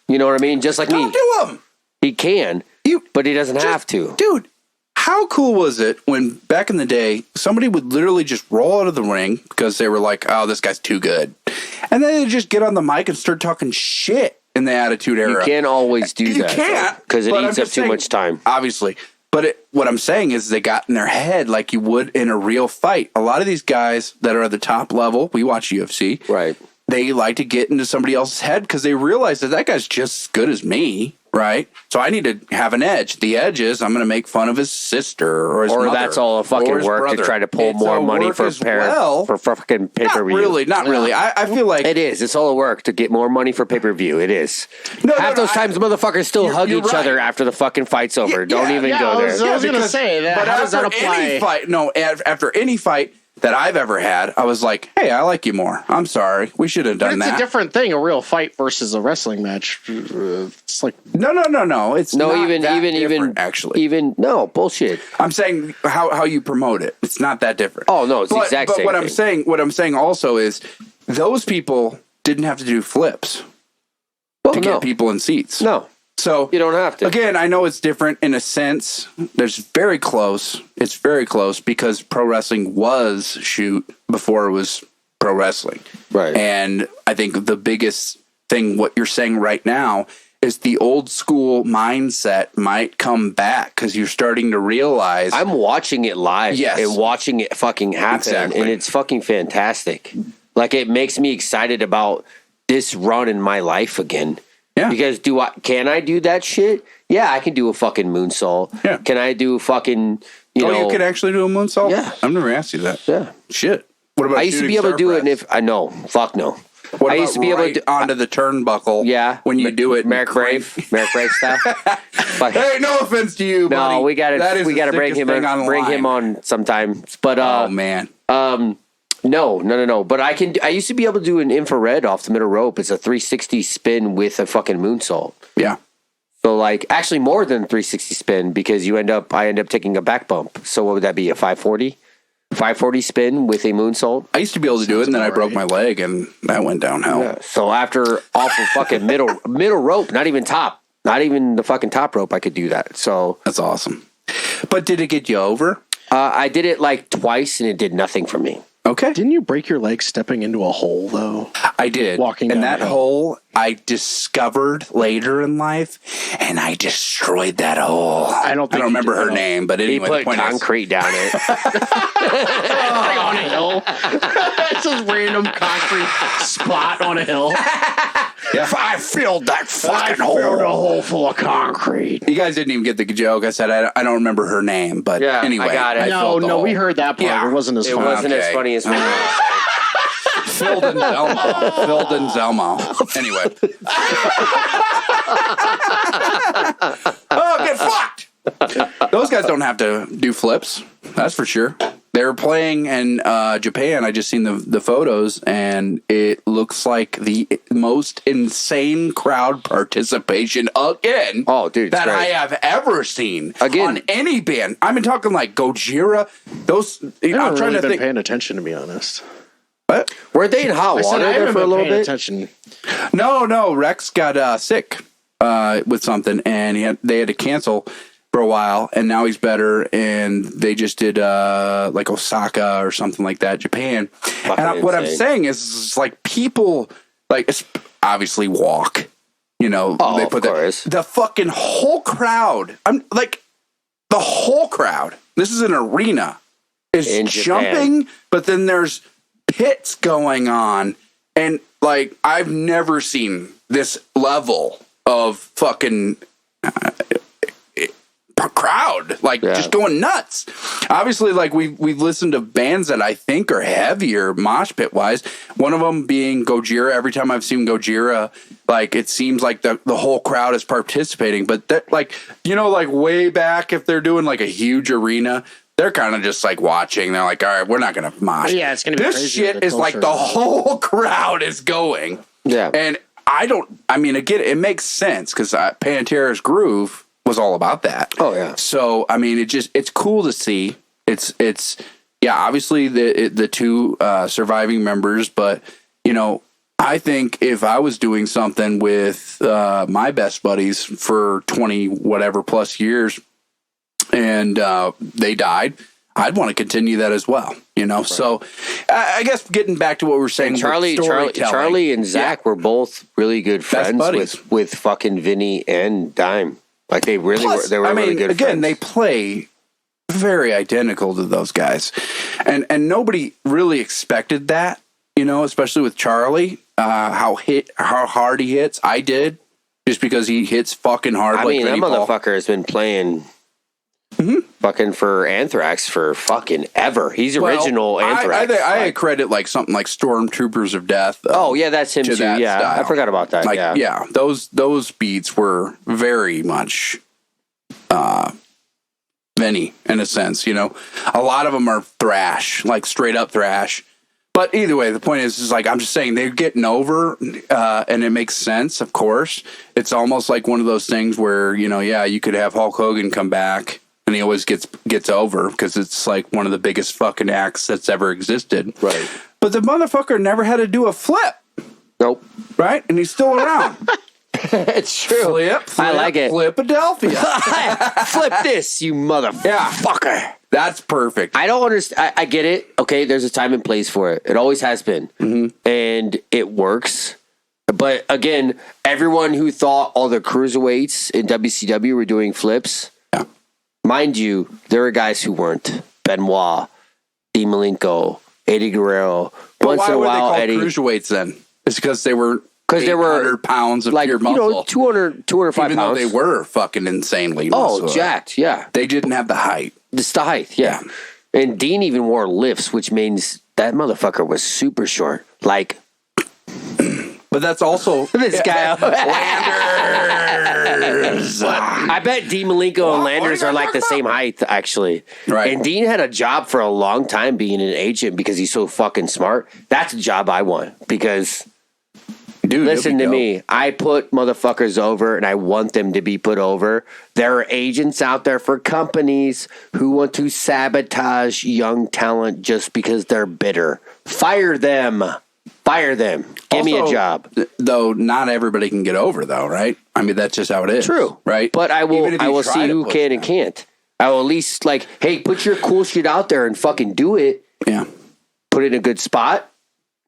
You know what I mean? Just like Don't me. do them. He can, but he doesn't have to. Dude, how cool was it when back in the day, somebody would literally just roll out of the ring because they were like, oh, this guy's too good. And then they'd just get on the mic and start talking shit in the Attitude Era. You can't always do that. You can't. Because it but eats I'm up just too saying, much time. Obviously. But what I'm saying is they got in their head like you would in a real fight. A lot of these guys that are at the top level, we watch UFC. Right. They like to get into somebody else's head because they realize that guy's just as good as me, right? So I need to have an edge. The edge is I'm going to make fun of his sister or his mother. Or that's all a fucking work brother. to try to pull It's more money work for as well. for fucking pay-per-view. Not really. I feel like it is. It's all a work to get more money for pay-per-view. It is. Half those times motherfuckers still hug each other after the fucking fight's over. Don't even go there. I was going to say that. But how does that apply? Any fight, after any fight that I've ever had, I was like, hey, I like you more. I'm sorry. We should have done It's that. a different thing, a real fight versus a wrestling match. It's like No. It's No, not even no bullshit. I'm saying how you promote it. It's not that different. Oh no, it's the exact same. But thing. what I'm saying also is those people didn't have to do flips to get people in seats. No. So you don't have to. Again, I know it's different in a sense. It's very close because pro wrestling was shoot before it was pro wrestling. Right. And I think the biggest thing, what you're saying right now, is the old school mindset might come back because you're starting to realize. I'm watching it live and watching it fucking happen. Exactly. And it's fucking fantastic. Like, it makes me excited about this run in my life again. Yeah. Because can I do that shit? Yeah, I can do a fucking moonsault. Yeah. Can I do fucking, you you could actually do a moonsault? Yeah. I've never asked you that. Yeah. Shit. What about I used to be able to do it, and if I know, fuck no. What I used to be able to do onto the turnbuckle. Yeah, when you do it, Merrick Brave style. But, hey, no offense to you, buddy. No, we got to bring him on sometimes. But oh man, no. But I used to be able to do an infrared off the middle rope. It's a 360 spin with a fucking moonsault. Yeah. So like actually more than 360 spin because I end up taking a back bump. So what would that be? A 540? 540 spin with a moonsault. I used to be able to do it, and then I broke my leg, and that went downhill. Yeah. So after off of fucking middle rope, not even the fucking top rope, I could do that. So that's awesome. But did it get you over? I did it like twice, and it did nothing for me. Okay. Didn't you break your leg stepping into a hole though? I did. Walking and down that the hill. hole I discovered later in life, and I destroyed that hole. I don't remember her name, but anyway, He put the point concrete down it. on a hill. It's just random concrete spot on a hill. Yeah. I filled that fucking hole. I filled a hole full of concrete. You guys didn't even get the joke. I said I don't remember her name, but anyway, I got it. No, we heard that part. Yeah. It wasn't as It funny. wasn't as funny as me. Filled and Zelmo. Anyway. Oh, get fucked! Those guys don't have to do flips. That's for sure. They were playing in Japan. I just seen the photos, and it looks like the most insane crowd participation again. Oh, dude, that great. I have ever seen Again. on any band. I've been talking like Gojira. Those I haven't I'm trying really to been think. paying attention, to be honest. What? Weren't they in hot I said water I there haven't for a been little paying bit? attention. No. Rex got sick with something, and they had to cancel for a while, and now he's better. And they just did like Osaka or something like that, Japan. And what I'm saying is like people like obviously walk. You know, Oh, they of course. the fucking whole crowd. I'm like the whole crowd. This is an arena. Is In Japan. jumping, but then there's pits going on, and like I've never seen this level of fucking crowd, like just going nuts. Obviously, like we've listened to bands that I think are heavier mosh pit wise. One of them being Gojira. Every time I've seen Gojira, like it seems like the whole crowd is participating. But that, like, you know, like way back, if they're doing like a huge arena, they're kind of just like watching. They're like, all right, we're not gonna mosh. Yeah, it's gonna be this crazy shit with the is like the culture. whole crowd is going. Yeah. And I mean, again, it makes sense because Pantera's Groove was all about that. Oh, yeah. So, I mean, it's cool to see. It's obviously the two surviving members, but, you know, I think if I was doing something with my best buddies for 20 whatever plus years and they died, I'd want to continue that as well, you know. Right. So, I guess getting back to what we were saying, Charlie and Zach were both really good friends with fucking Vinny and Dime. Like they really were. They were really good. Again, friends. they play very identical to those guys, and nobody really expected that, you know. Especially with Charlie, how hard he hits. I did just because he hits fucking hard. I mean, that motherfucker has been playing. Fucking for Anthrax for fucking ever. He's original Anthrax. I credit like something like Stormtroopers of Death. Oh yeah, that's him too. Yeah, style. I forgot about that. Like, yeah, those beats were very much Vinny in a sense. You know, a lot of them are thrash, like straight up thrash. But either way, the point is like I'm just saying they're getting over, and it makes sense. Of course, it's almost like one of those things where you could have Hulk Hogan come back. And he always gets over because it's like one of the biggest fucking acts that's ever existed. Right. But the motherfucker never had to do a flip. Nope. Right? And he's still around. It's true. Flip, I like it. Flipadelphia. Flip this, you motherfucker. Yeah. That's perfect. I don't understand. I get it. Okay, there's a time and place for it. It always has been. Mm-hmm. And it works. But again, everyone who thought all the cruiserweights in WCW were doing flips, mind you, there were guys who weren't. Benoit, Dean Malenko, Eddie Guerrero. But once why in a were while, they Eddie. called cruiserweights then? It's because they were 100 pounds of like, pure muscle. 205 Even pounds. though they were fucking insanely muscular. Jacked, yeah. They didn't have the height. It's the height, yeah. And Dean even wore lifts, which means that motherfucker was super short. Like, but that's also this guy. Landers. I bet Dean Malenko and Landers are like the same height, actually. Right. And Dean had a job for a long time being an agent because he's so fucking smart. That's a job I want because, dude, listen to me. I put motherfuckers over and I want them to be put over. There are agents out there for companies who want to sabotage young talent just because they're bitter. Fire them. Fire them. Give me a job. Though not everybody can get over, though, right? I mean, that's just how it is. True, right? But I will see who can and can't. I will at least hey, put your cool shit out there and fucking do it. Yeah. Put it in a good spot,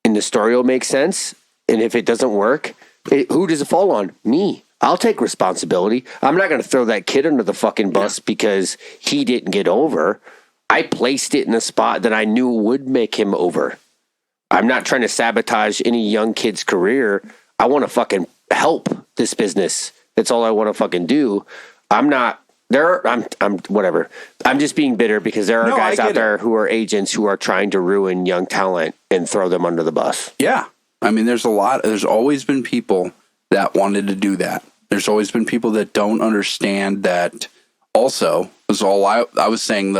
and the story will make sense. And if it doesn't work, who does it fall on? Me. I'll take responsibility. I'm not going to throw that kid under the fucking bus because he didn't get over. I placed it in a spot that I knew would make him over. I'm not trying to sabotage any young kid's career. I want to fucking help this business. That's all I want to fucking do. I'm whatever. I'm just being bitter because there are guys out there who are agents who are trying to ruin young talent and throw them under the bus. Yeah. I mean, there's always been people that wanted to do that. There's always been people that don't understand that also. Was all I was saying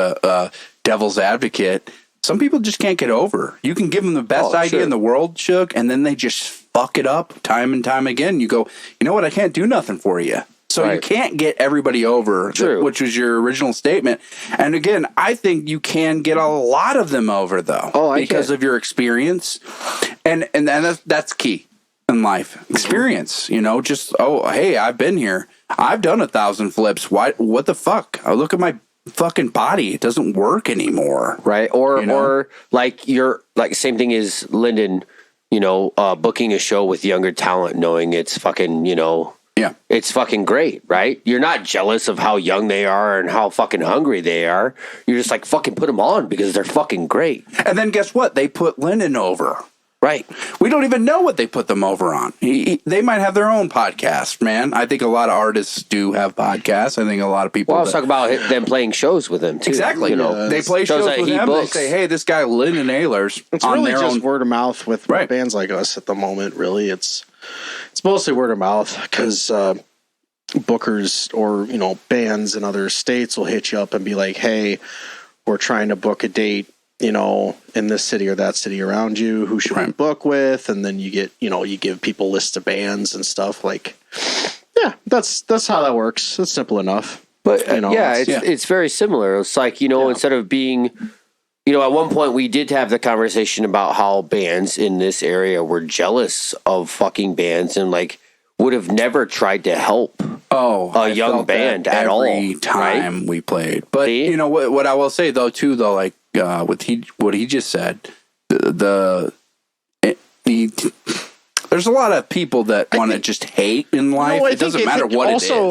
devil's advocate, some people just can't get over. You can give them the best idea in the world, Shug, and then they just fuck it up time and time again. You go, you know what? I can't do nothing for you. So you can't get everybody over, which was your original statement. And again, I think you can get a lot of them over, though, because of your experience. And that's key in life. Experience, just, hey, I've been here. I've done 1,000 flips. What the fuck? I look at my fucking body. It doesn't work anymore. Right. Or like same thing as Lyndon, booking a show with younger talent, knowing it's fucking, it's fucking great, right? You're not jealous of how young they are and how fucking hungry they are. You're just like, fucking put them on because they're fucking great. And then guess what? They put Lyndon over. Right. We don't even know what they put them over on. They might have their own podcast, man. I think a lot of artists do have podcasts. I think a lot of people... Well, I was talking about them playing shows with him, too. Exactly. They play shows with him. They say, hey, this guy, Lyndon Ehlers... It's really just word of mouth with bands like us at the moment, really. It's mostly word of mouth because bookers or, bands in other states will hit you up and be like, hey, we're trying to book a date, in this city or that city around you. Who should we book with? And then you get, you give people lists of bands and stuff. Like, yeah, that's how that works. It's simple enough. But it's very similar. It's like, instead of being... at one point we did have the conversation about how bands in this area were jealous of fucking bands and like would have never tried to help a young band at all. Every time we played. But what I will say though, like what he just said, there's a lot of people that want to just hate in life. It doesn't matter what it is. Also,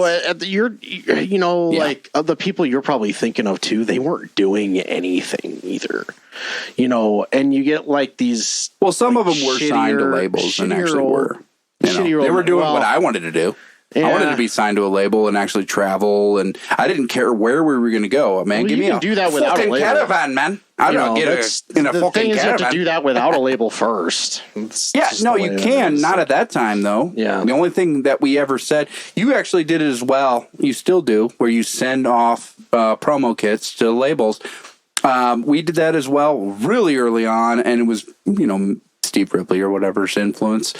like of the people you're probably thinking of too, they weren't doing anything either. And you get like these. Well, some of them were signed to labels and actually were. They were doing what I wanted to do. Yeah. I wanted to be signed to a label and actually travel, and I didn't care where we were going to go. Man, give me a do that without fucking a label. Caravan, man. I don't get in a fucking thing is caravan. You have to do that without a label first. You can. Not at that time, though. Yeah. The only thing that we ever said, you actually did it as well. You still do, where you send off promo kits to labels. We did that as well really early on, and it was, Steve Ripley or whatever's influence.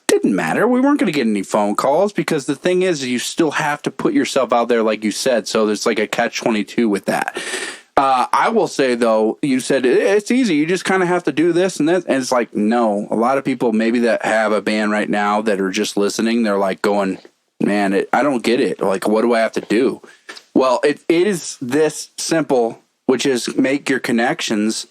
Didn't matter. We weren't going to get any phone calls because the thing is, you still have to put yourself out there, like you said. So there's like a catch-22 with that. I will say, though, you said it's easy. You just kind of have to do this and that. And it's like, no. A lot of people maybe that have a band right now that are just listening, they're like going, man, I don't get it. Like, what do I have to do? Well, it is this simple, which is make your connections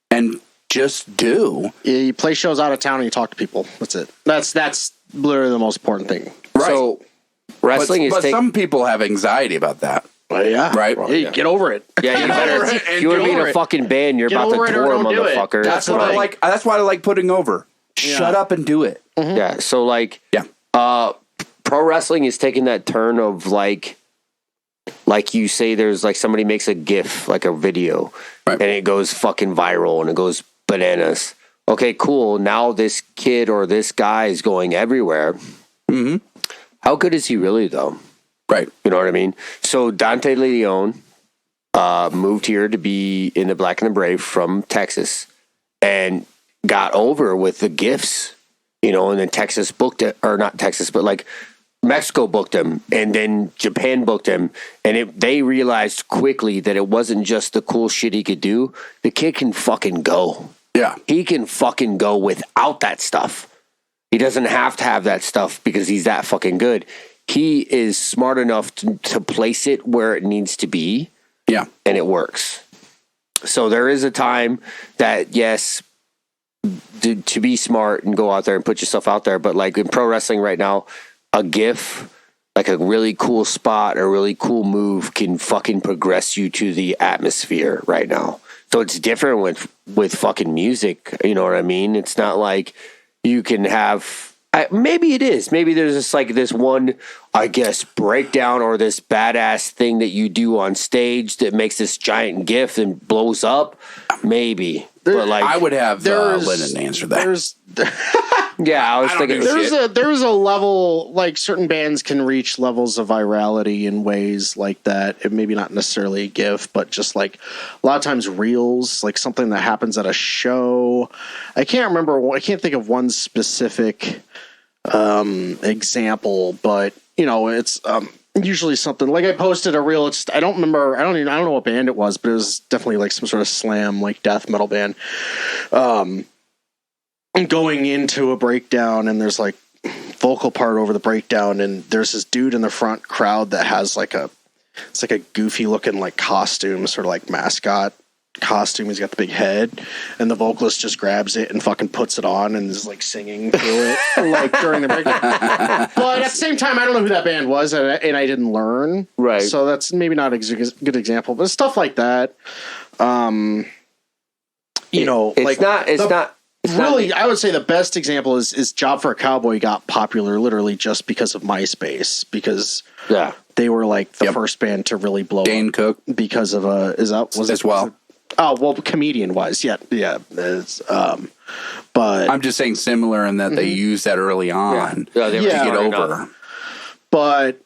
and just do. Yeah, you play shows out of town and you talk to people. That's it. That's literally the most important thing. Right. So wrestling but some people have anxiety about that. Well, yeah. Right. Well, hey, get over it. Yeah, you better. You want to be in a fucking band? You're about to tour, motherfucker. That's what I like. That's why I like putting over. Shut up and do it. Mm-hmm. Yeah. So pro wrestling is taking that turn of like you say, there's like somebody makes a GIF, like a video, and it goes fucking viral and it goes bananas. Okay, cool. Now this kid or this guy is going everywhere. Mm-hmm. How good is he really, though? Right. You know what I mean? So Dante Leon moved here to be in the Black and the Brave from Texas and got over with the gifts, and then Texas booked it, or not Texas, but like Mexico booked him, and then Japan booked him, and they realized quickly that it wasn't just the cool shit he could do. The kid can fucking go. Yeah. He can fucking go without that stuff. He doesn't have to have that stuff because he's that fucking good. He is smart enough to place it where it needs to be. Yeah. And it works. So there is a time that, yes, to be smart and go out there and put yourself out there. But like in pro wrestling right now, a GIF, like a really cool spot, a really cool move can fucking progress you to the atmosphere right now. So it's different with fucking music. You know what I mean? It's not like you can have, maybe it is. Maybe there's just like this one, I guess, breakdown or this badass thing that you do on stage that makes this giant GIF and blows up. Maybe. But like, I would have Lyndon answer that. Yeah, I was thinking there's a level, like certain bands can reach levels of virality in ways like that. It maybe not necessarily a GIF, but just like a lot of times reels, like something that happens at a show. I can't think of one specific example, but you know, it's usually something like I posted a reel. I don't know what band it was, but it was definitely like some sort of slam, like death metal band. Going into a breakdown, and there's like vocal part over the breakdown, and there's this dude in the front crowd that has it's like a goofy looking like costume, sort of like mascot costume. He's got the big head, and the vocalist just grabs it and fucking puts it on and is like singing through it like during the breakdown. But at the same time, I don't know who that band was, and I didn't learn. Right. So that's maybe not a good example, but stuff like that. I would say the best example is Job for a Cowboy got popular literally just because of MySpace, because they were like the first band to really blow Dane up Cook because of comedian wise. Yeah. It's, but I'm just saying similar in that they used that early on to get over. But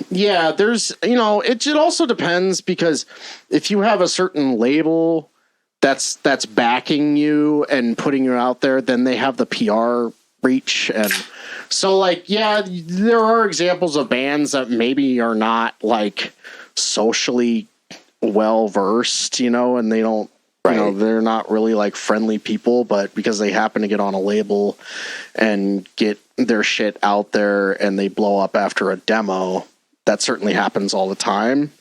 yeah, there's, it also depends, because if you have a certain label that's backing you and putting you out there, then they have the PR reach. And so like, there are examples of bands that maybe are not like socially well versed, and they don't, they're not really like friendly people, but because they happen to get on a label and get their shit out there and they blow up after a demo, that certainly happens all the time.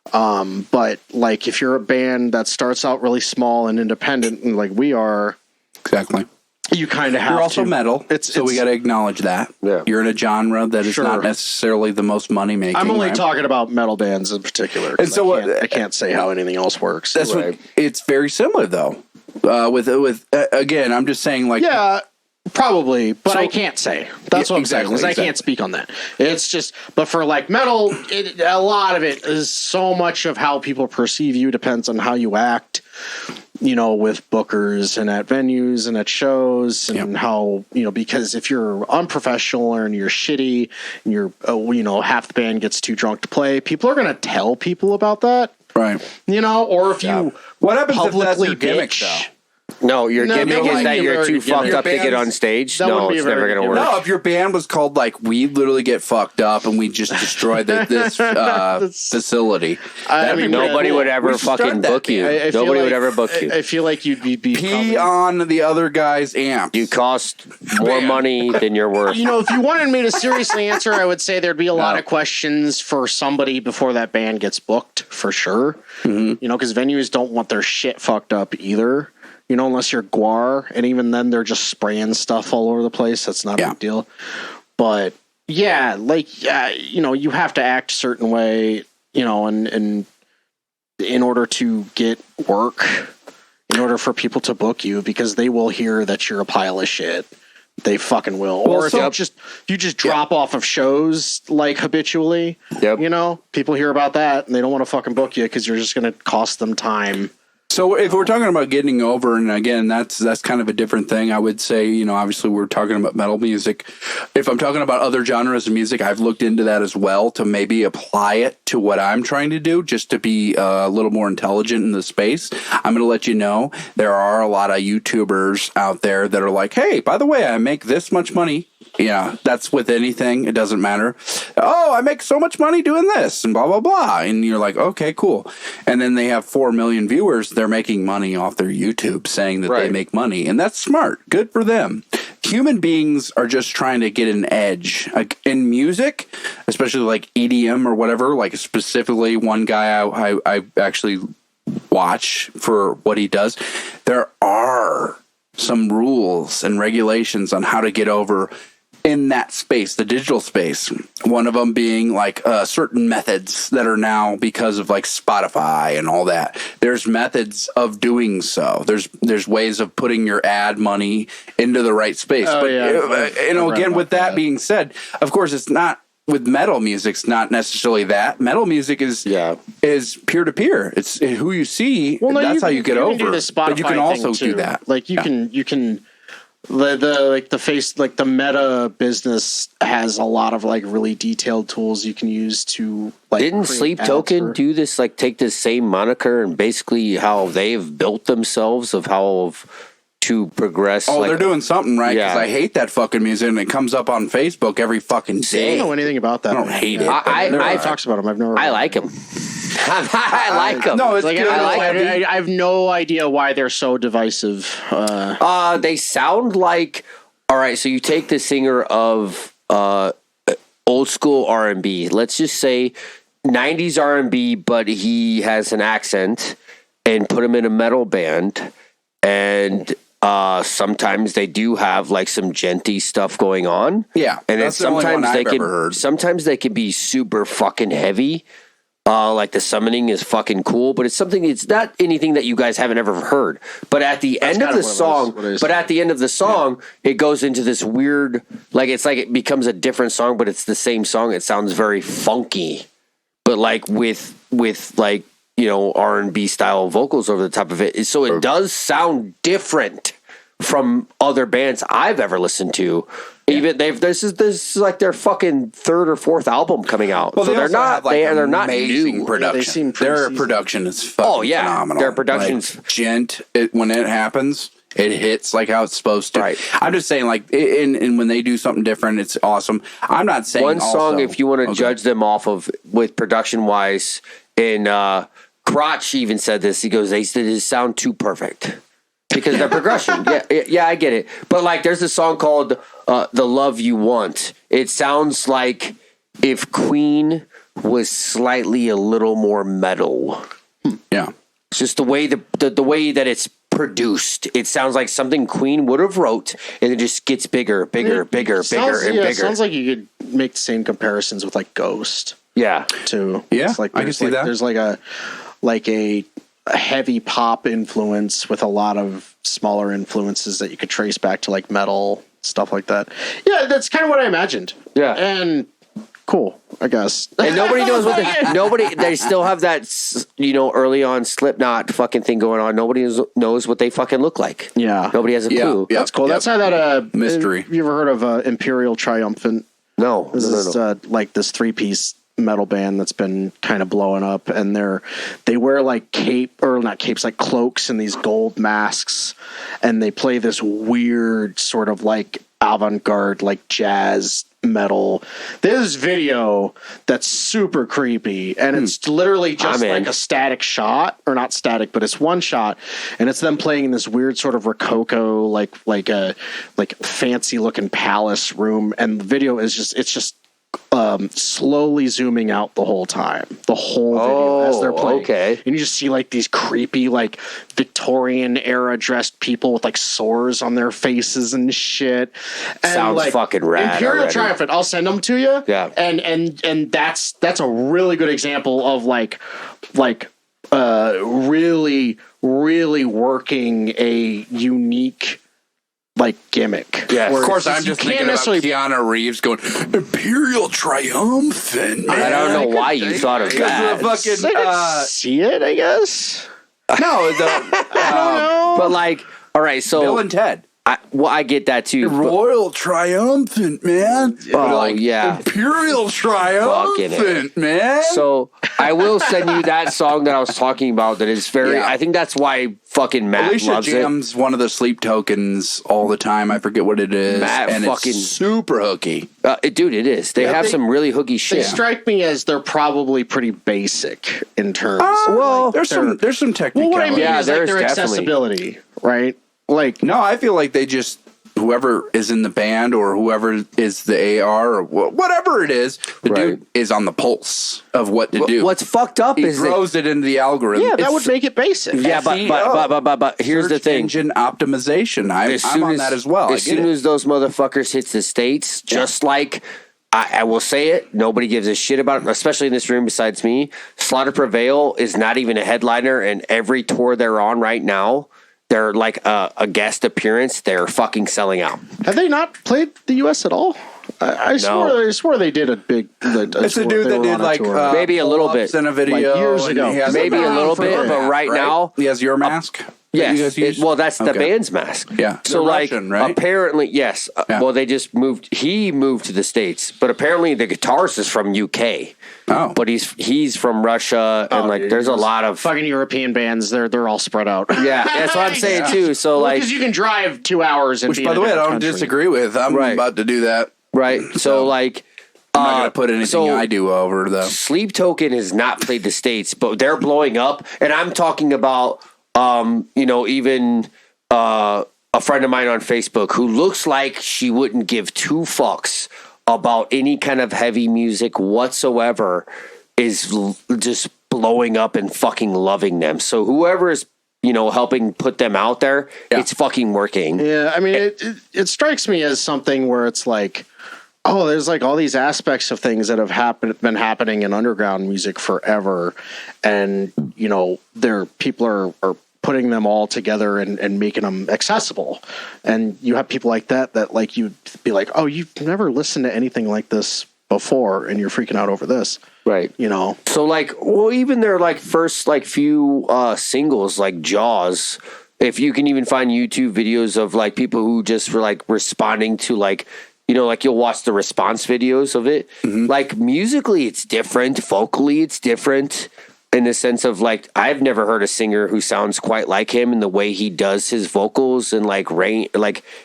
But like if you're a band that starts out really small and independent, and like we are, exactly, you kind of have You're also to. metal, so we got to acknowledge that. Yeah. You're in a genre that is not necessarily the most money making. I'm only talking about metal bands in particular, and so I can't say how anything else works. That's it's very similar though. With again, I'm just saying like probably, but I can't say. That's what I'm saying, because I can't speak on that. It's just, but for like metal, a lot of it is so much of how people perceive you depends on how you act, with bookers and at venues and at shows, and how, because if you're unprofessional and you're shitty and you're, half the band gets too drunk to play, people are going to tell people about that. Right. Or if you what happens publicly if that's your gimmick, though? No, your gimmick is that you're too fucked up to get on stage. No, it's never going to work. No, if your band was called like "We Literally Get Fucked Up" and we just destroyed this facility, nobody would ever fucking book you. Nobody would ever book you. I feel like you'd be pee on the other guy's amp. You cost more money than you're worth. If you wanted me to seriously answer, I would say there'd be a lot of questions for somebody before that band gets booked, for sure. Mm-hmm. Because venues don't want their shit fucked up either. Unless you're Guar, and even then they're just spraying stuff all over the place. That's not a big deal. But you have to act a certain way, and in order to get work, in order for people to book you, because they will hear that you're a pile of shit. They fucking will. Or if you just drop off of shows like habitually, people hear about that and they don't want to fucking book you because you're just going to cost them time. So if we're talking about getting over, and again, that's kind of a different thing, I would say, obviously we're talking about metal music. If I'm talking about other genres of music, I've looked into that as well to maybe apply it to what I'm trying to do, just to be a little more intelligent in the space. I'm going to let you know there are a lot of YouTubers out there that are like, hey, by the way, I make this much money. Yeah, that's with anything. It doesn't matter. Oh, I make so much money doing this and blah, blah, blah. And you're like, okay, cool. And then they have 4 million viewers. They're making money off their YouTube saying that they make money. And that's smart. Good for them. Human beings are just trying to get an edge. Like in music, especially like EDM or whatever, like specifically one guy I actually watch for what he does. There are some rules and regulations on how to get over in that space, the digital space. One of them being like certain methods that are now, because of like Spotify and all that, there's methods of doing so. There's ways of putting your ad money into the right space. Again, with that being said, of course, it's not with metal music. It's not necessarily that. Metal music is peer to peer. It's who you see. That's how you get over. But you can also do that. Like you can the meta business has a lot of like really detailed tools you can use to like. Didn't create Sleep ads Token for- do this? Like, take this same moniker and basically how they've built themselves of how to progress. Oh, like, they're doing something right because Yeah. I hate that fucking music and it comes up on Facebook every fucking I day. don't know anything about that. I don't man. hate it. I talks about them. I've never. I like them. I like them. No, it's Like, good. I have no idea why they're so divisive. They sound like, all right, so you take the singer of old school R&B, let's just say 90s R&B, but he has an accent, and put him in a metal band, and sometimes they do have like some genty stuff going on. Yeah, and then that's the only one sometimes they I've ever heard. sometimes they can be super fucking heavy. Like the summoning is fucking cool, but it's not anything that you guys haven't ever heard. But at the end of the song, it goes into this weird, like it's like it becomes a different song, but it's the same song. It sounds very funky, but like with like, you know, R&B style vocals over the top of it. So it does sound different from other bands I've ever listened to. Even this is like their fucking third or fourth album coming out. Well, so they're also not have, like, they're not amazing new. production. They seem Their pre-seasoned. production is fucking phenomenal. Their production's like, gent. When it happens, it hits like how it's supposed to. Right. I'm just saying, like, and when they do something different, it's awesome. I'm not saying One song, also- if you want to Okay. judge them off of with production wise, and Crotch even said this. He goes, they sound too perfect. Because their progression, yeah, I get it. But like, there's a song called "The Love You Want." It sounds like if Queen was slightly a little more metal. Yeah. It's just the way the way that it's produced. It sounds like something Queen would have wrote, and it just gets bigger, and bigger. It sounds like you could make the same comparisons with like Ghost Yeah, too. Yeah, It's like I can there's see that. There's like a heavy pop influence with a lot of smaller influences that you could trace back to like metal stuff like that. Yeah, that's kind of what I imagined. Yeah. And cool, I guess. and nobody knows what they still have that, you know, early on Slipknot fucking thing going on. Nobody knows what they fucking look like. Yeah. Nobody has a Yeah, clue. yeah. That's cool. That's how that Mystery. You ever heard of Imperial Triumphant? No, This is like this 3-piece metal band that's been kind of blowing up, and they wear like not capes, like cloaks and these gold masks, and they play this weird sort of like avant-garde like jazz metal. There's this video that's super creepy, and it's literally just I'm in. like a static shot, or not static, but it's one shot, and it's them playing in this weird sort of rococo like fancy looking palace room, and the video is just slowly zooming out the whole time, the whole video as they're playing. Okay. And you just see like these creepy, like Victorian era dressed people with like sores on their faces and shit. And Sounds like, fucking rad Imperial already. Triumphant. I'll send them to you. Yeah. And that's a really good example of like really, really working a unique like gimmick. Yeah. Where Of course, it's I'm you just can't thinking about necessarily Keanu Reeves going Imperial Triumphant. I don't know why you thought of that. Fucking, I could see it, I guess. no, But like, all right, so Bill and Ted. I get that too. but- Royal Triumphant, man. Oh, yeah. Imperial Triumphant, man. So I will send you that song that I was talking about. That is very. Yeah. I think that's why fucking Matt Alicia loves jams one of the sleep tokens all the time. I forget what it is. Matt and fucking- it's super hooky. it. Dude, it is. They have they- some really hooky They shit. strike me as they're probably pretty basic in terms. well, There's some well, technicality. what I mean Yeah, is like there's their definitely- accessibility, right? Like No, I feel like they just whoever is in the band or whoever is the AR or whatever it is, the Right. dude is on the pulse of what to do. What's fucked up he is that. throws it into the algorithm. yeah, that It's would make it basic. Yeah, but here's the search thing. engine optimization. I'm on that as well. As soon as those motherfuckers hits the States, just like I will say it, nobody gives a shit about it, especially in this room besides me. Slaughter Prevail is not even a headliner, and every tour they're on right now, they're like a guest appearance. They're fucking selling out. Have they not played the U.S. at all? I swore they did a big. It's a dude that did like maybe a little bit in a video like years ago. Maybe a little bit, but right now he has your mask. Yes. That's the band's mask. Yeah. So like Russian, right? apparently, yes. Yeah. Well, they just moved. He moved to the States, but apparently the guitarist is from UK. Oh. But he's from Russia, and like there's a lot of fucking European bands. They're all spread out. Yeah, that's what I'm saying too. So like, because you can drive 2 hours, and which by the way I don't disagree with. I'm about to do that. Right. So like. I'm not going to put anything I do over though. Sleep Token has not played the States, but they're blowing up, and I'm talking about. Even a friend of mine on Facebook who looks like she wouldn't give two fucks about any kind of heavy music whatsoever is just blowing up and fucking loving them. So whoever is, helping put them out there, it's fucking working. Yeah, I mean, it strikes me as something where it's like, oh, there's like all these aspects of things that have been happening in underground music forever, and people are putting them all together and making them accessible. And you have people like that like you'd be like, oh, you've never listened to anything like this before, and you're freaking out over this, right? So like, well, even their like first like few singles like Jaws. If you can even find YouTube videos of like people who just were like responding to like. Like you'll watch the response videos of it. Mm-hmm. Like musically, it's different. Vocally, it's different in the sense of like, I've never heard a singer who sounds quite like him in the way he does his vocals and like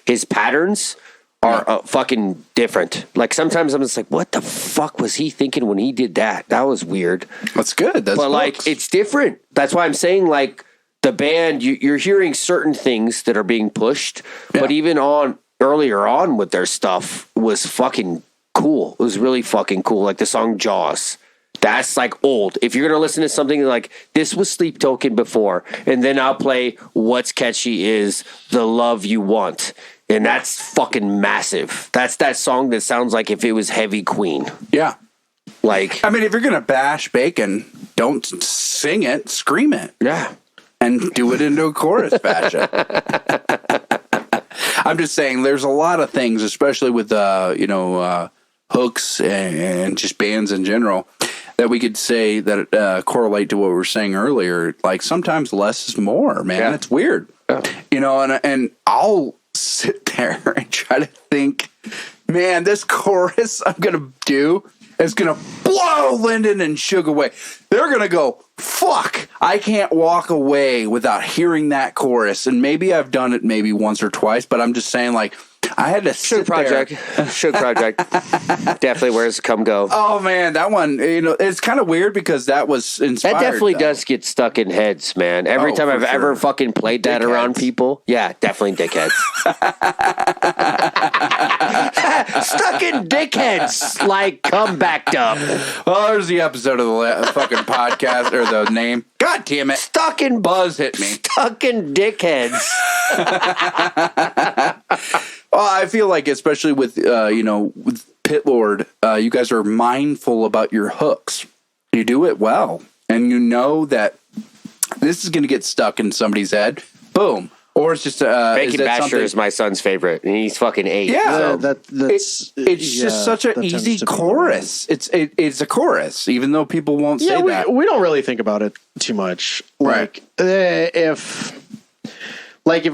his patterns are fucking different. Like sometimes I'm just like, what the fuck was he thinking when he did that? That was weird. That's good. But like, it's different. That's why I'm saying like the band, you're hearing certain things that are being pushed, but even earlier on with their stuff was fucking cool. It was really fucking cool. Like the song Jaws. That's like old. If you're going to listen to something like this was Sleep Token before, and then I'll play What's Catchy is The Love You Want. And that's fucking massive. That's that song that sounds like if it was Heavy Queen. Yeah. Like, I mean, if you're going to bash bacon, don't sing it, scream it. Yeah. And do it into a chorus fashion. I'm just saying there's a lot of things, especially with, hooks and just bands in general, that we could say that correlate to what we were saying earlier. Like sometimes less is more, man. Yeah. It's weird. Yeah. And I'll sit there and try to think, man, this chorus I'm going to do is going to blow Lyndon and Shug away. They're going to go, fuck, I can't walk away without hearing that chorus. And maybe I've done it maybe once or twice, but I'm just saying like, I had to Shug Project. Definitely where's Come Go. Oh man, that one, it's kind of weird because that was inspired. That definitely does get stuck in heads, man. Every time I've ever fucking played that around people. Yeah, definitely dickheads. Stuck in dickheads, like come backed up. Well, there's the episode of the fucking podcast or the name. God damn it. Stuck in Buzz hit me. Stuck in dickheads. Well, I feel like, especially with with Pit Lord, you guys are mindful about your hooks. You do it well, and you know that this is going to get stuck in somebody's head. Boom. Or it's just Bacon Basher is my son's favorite, and he's fucking 8. Yeah, so. It's just such an easy chorus. It's a chorus, even though people won't say that. We don't really think about it too much. Right. If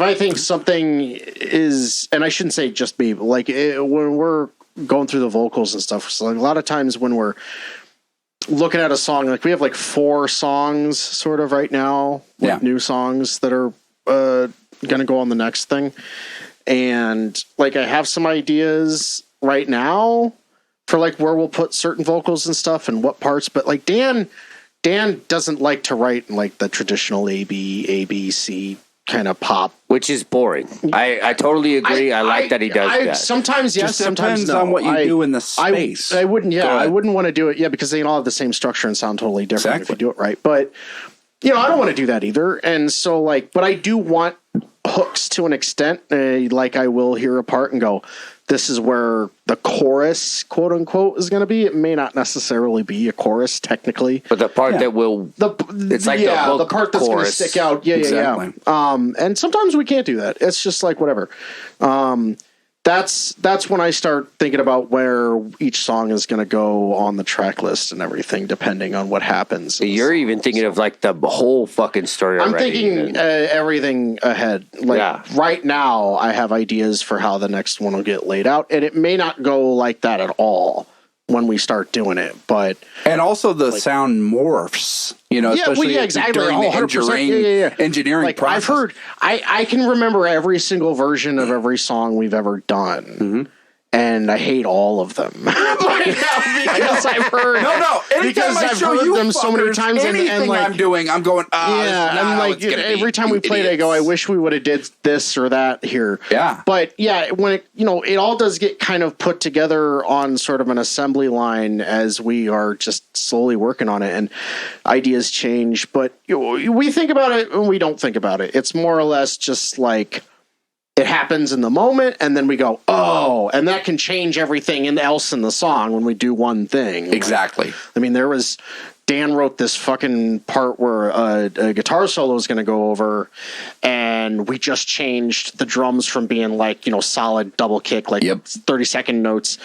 I think something is, and I shouldn't say just me, but when we're going through the vocals and stuff, so like a lot of times when we're looking at a song, like we have like 4 songs sort of right now, new songs that are going to go on the next thing. And like I have some ideas right now for like where we'll put certain vocals and stuff and what parts, but like Dan doesn't like to write in like the traditional A, B, C kind of pop, which is boring. I totally agree. I like that he does that. Sometimes yes, just sometimes depends no. on what you do in the space. I wouldn't want to do it, because they all have the same structure and sound totally different if you do it right. But I don't want to do that either. And so but I do want hooks to an extent. Like I will hear a part and go, this is where the chorus, quote unquote, is going to be. It may not necessarily be a chorus technically, but the part that will, it's like the hook, the part that's going to stick out. Yeah. And sometimes we can't do that. It's just like whatever. that's when I start thinking about where each song is going to go on the track list and everything, depending on what happens. You're even thinking of like the whole fucking story. I'm already. thinking everything ahead. Like right now, I have ideas for how the next one will get laid out, and it may not go like that at all when we start doing it. But and also the sound morphs, especially exactly. during the engineering like process. I've heard, I can remember every single version of every song we've ever done. Mm-hmm. And I hate all of them because I've heard. Anytime I I've show heard you them so many fuckers times, anything and like I'm doing, I'm going. and like every time we played, I go, I wish we would have did this or that here. Yeah, but when it it all does get kind of put together on sort of an assembly line as we are just slowly working on it, and ideas change. But we think about it and we don't think about it. It's more or less just like. It happens in the moment, and then we go, oh, and that can change everything else in the song when we do one thing. Exactly. I mean, Dan wrote this fucking part where a guitar solo is going to go over, and we just changed the drums from being like, solid double kick, like 30-second notes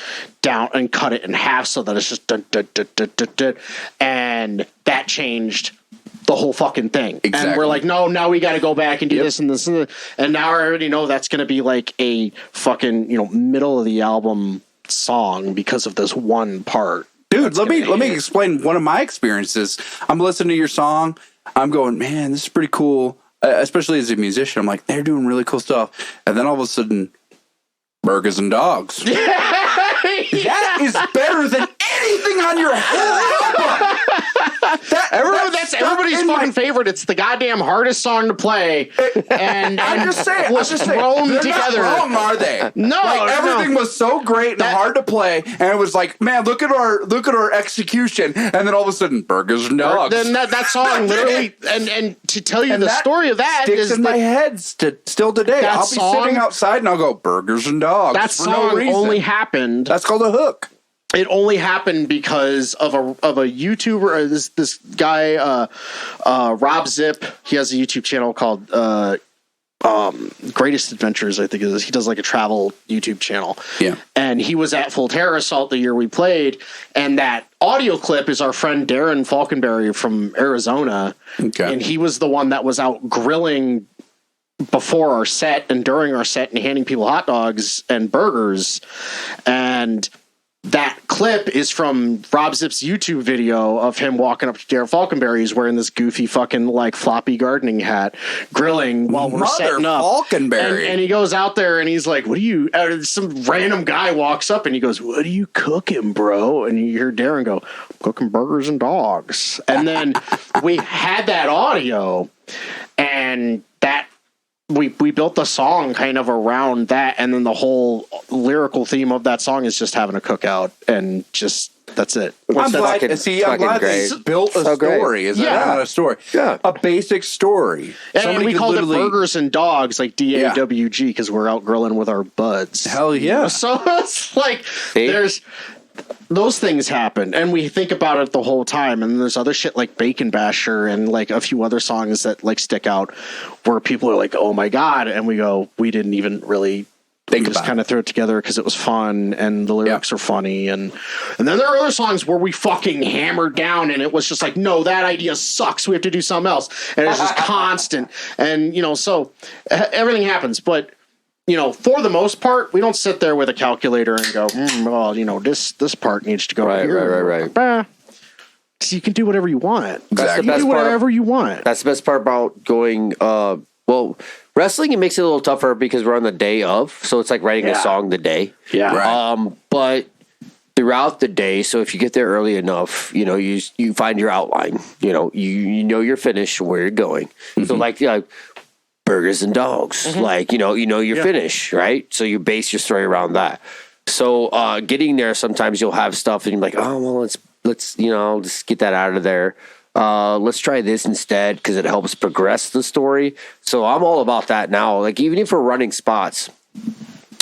down, and cut it in half so that it's just dun, dun, dun, dun, dun, dun, and that changed the whole fucking thing. Exactly. And we're like, no, now we got to go back and do this and this and now I already know that's going to be like a fucking middle of the album song because of this one part. Dude, let me explain one of my experiences. I'm listening to your song. I'm going, man, this is pretty cool. Especially as a musician, I'm like, they're doing really cool stuff. And then all of a sudden, burgers and dogs. That is better than anything on your whole album. That's everybody's fucking favorite. It's the goddamn hardest song to play. And I'm just saying, thrown they're together. Not wrong, are they? No, everything was so great and hard to play, and it was like, man, look at our execution, and then all of a sudden, burgers and dogs. Then that song literally, and to tell you the story of that sticks in my head still today. I'll be sitting outside and I'll go burgers and dogs. That song only happened. That's called a hook. It only happened because of a YouTuber. This guy, Rob Zip. He has a YouTube channel called Greatest Adventures, I think it is. He does like a travel YouTube channel. Yeah. And he was at Full Terror Assault the year we played, and that audio clip is our friend Darren Falkenberry from Arizona. Okay. And he was the one that was out grilling before our set and during our set and handing people hot dogs and burgers. And that clip is from Rob Zip's YouTube video of him walking up to Darren Falkenberry. He's wearing this goofy fucking like floppy gardening hat, grilling while we're setting up. Falkenberry. And he goes out there and he's like, "What are you?" Some random guy walks up and he goes, "What are you cooking, bro?" And you hear Darren go, "I'm cooking burgers and dogs." And then we had that audio, and that. We built the song kind of around that, and then the whole lyrical theme of that song is just having a cookout, and just that's it. I'm glad they built a story. Is that not a story? Yeah, a basic story. And we called it Burgers and Dogs, like DAWG, because we're out grilling with our buds. Hell yeah! So it's like there's. Those things happen, and we think about it the whole time. And there's other shit like Bacon Basher and like a few other songs that like stick out where people are like, "Oh my god!" And we go, "We didn't even really think." We just kind of threw it together because it was fun and the lyrics are funny. And then there are other songs where we fucking hammered down, and it was just like, "No, that idea sucks. We have to do something else." And it's just constant. And so everything happens, but. For the most part, we don't sit there with a calculator and go, this part needs to go here. Right. So you can do whatever you want. That's the best do whatever you want. That's the best part about going. Wrestling, it makes it a little tougher because we're on the day of, so it's like writing a song the day. Yeah. Right. But throughout the day, so if you get there early enough, you find your outline. You know your finish, where you're going. Mm-hmm. So like. Burgers and dogs, like your finish, right? So you base your story around that. So getting there, sometimes you'll have stuff, and you're like, oh well, let's just get that out of there. Let's try this instead because it helps progress the story. So I'm all about that now. Like even if we're running spots,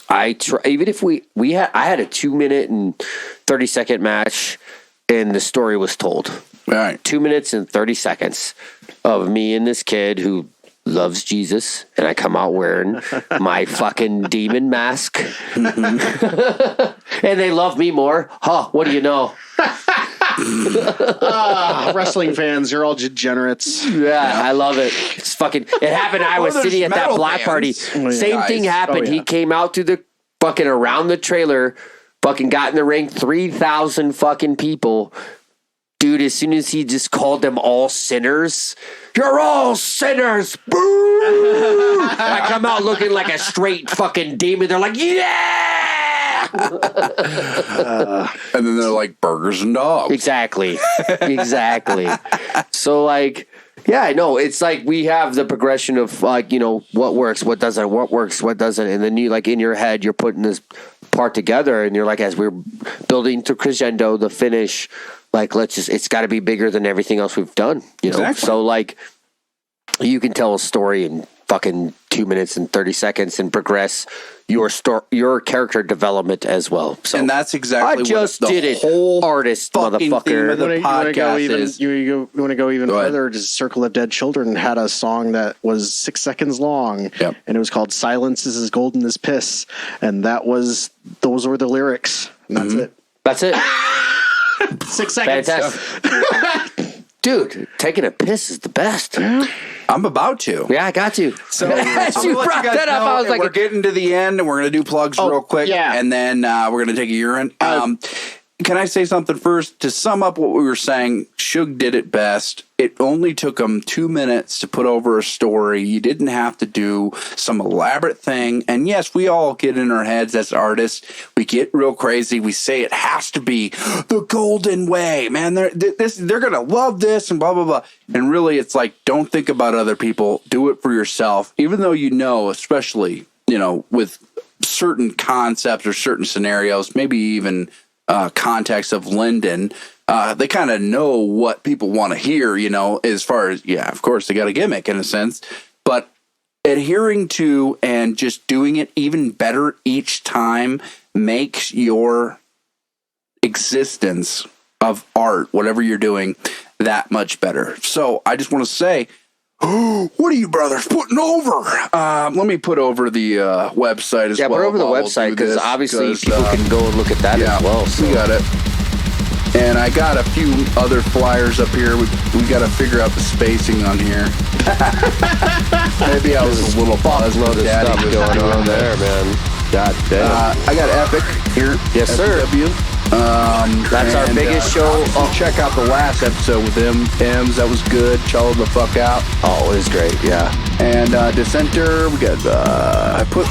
I had a 2-minute and 30-second match, and the story was told. Right, 2 minutes and 30 seconds of me and this kid who. loves Jesus, and I come out wearing my fucking demon mask. And they love me more. Huh, what do you know? Wrestling fans, you're all degenerates. Yeah, I love it. It's fucking. It happened. I was sitting at that metal block party. bands. Same thing happened. He came out to the fucking around the trailer, fucking got in the ring. 3,000 fucking people. Dude, as soon as he just called them all sinners, you're all sinners. Boo! I come out looking like a straight fucking demon. They're like, yeah! And then they're like burgers and dogs. Exactly. So, like, yeah, I know. It's like we have the progression of, like, you know, what works, what doesn't, what works, what doesn't. And then you, like, in your head, you're putting this part together, and you're like, as we're building to crescendo, the finish, like, it's got to be bigger than everything else we've done, you know? Exactly. So, like, you can tell a story in fucking 2 minutes and 30 seconds and progress your character development as well. So And that's exactly I just what the did it, whole artist, fucking theme motherfucker. of the You wanna go podcast even, is. you want to go even Go ahead. further? Just Circle of Dead Children had a song that was 6 seconds long, Yep. and it was called "Silence is as golden as piss," and those were the lyrics, and that's it. That's it. 6 seconds. Fantastic. Dude, taking a piss is the best. I'm about to. Yeah, I got you. So, As you brought that up, I was like, we're getting to the end, and we're going to do plugs real quick, yeah. and then we're going to take a urine. Can I say something first? To sum up what we were saying, Shug did it best. It only took him 2 minutes to put over a story. You didn't have to do some elaborate thing. And yes, we all get in our heads as artists. We get real crazy. We say it has to be the golden way, man. They're going to love this and blah, blah, blah. And really, it's like, don't think about other people. Do it for yourself. Even though you know, especially, you know, with certain concepts or certain scenarios, maybe even context of Lyndon, they kind of know what people want to hear, you know, as far as, yeah, of course, they got a gimmick in a sense, but adhering to and just doing it even better each time makes your existence of art, whatever you're doing, that much better. So I just want to say, what are you brothers putting over? Let me put over the website as well. yeah, put over the while we'll website, do because this, obviously people can go and look at that as well. So. we got it. And I got a few other flyers up here. We got to figure out the spacing on here. Maybe I was a little buzzed. Load of Daddy stuff was going doing on there, man. God damn. I got Epic here. Yes, sir. SW. That's our biggest show. Check out the last episode with them. M's, that was good. Chill the fuck out. Oh, it was great. Yeah. And Dissenter, we got, I put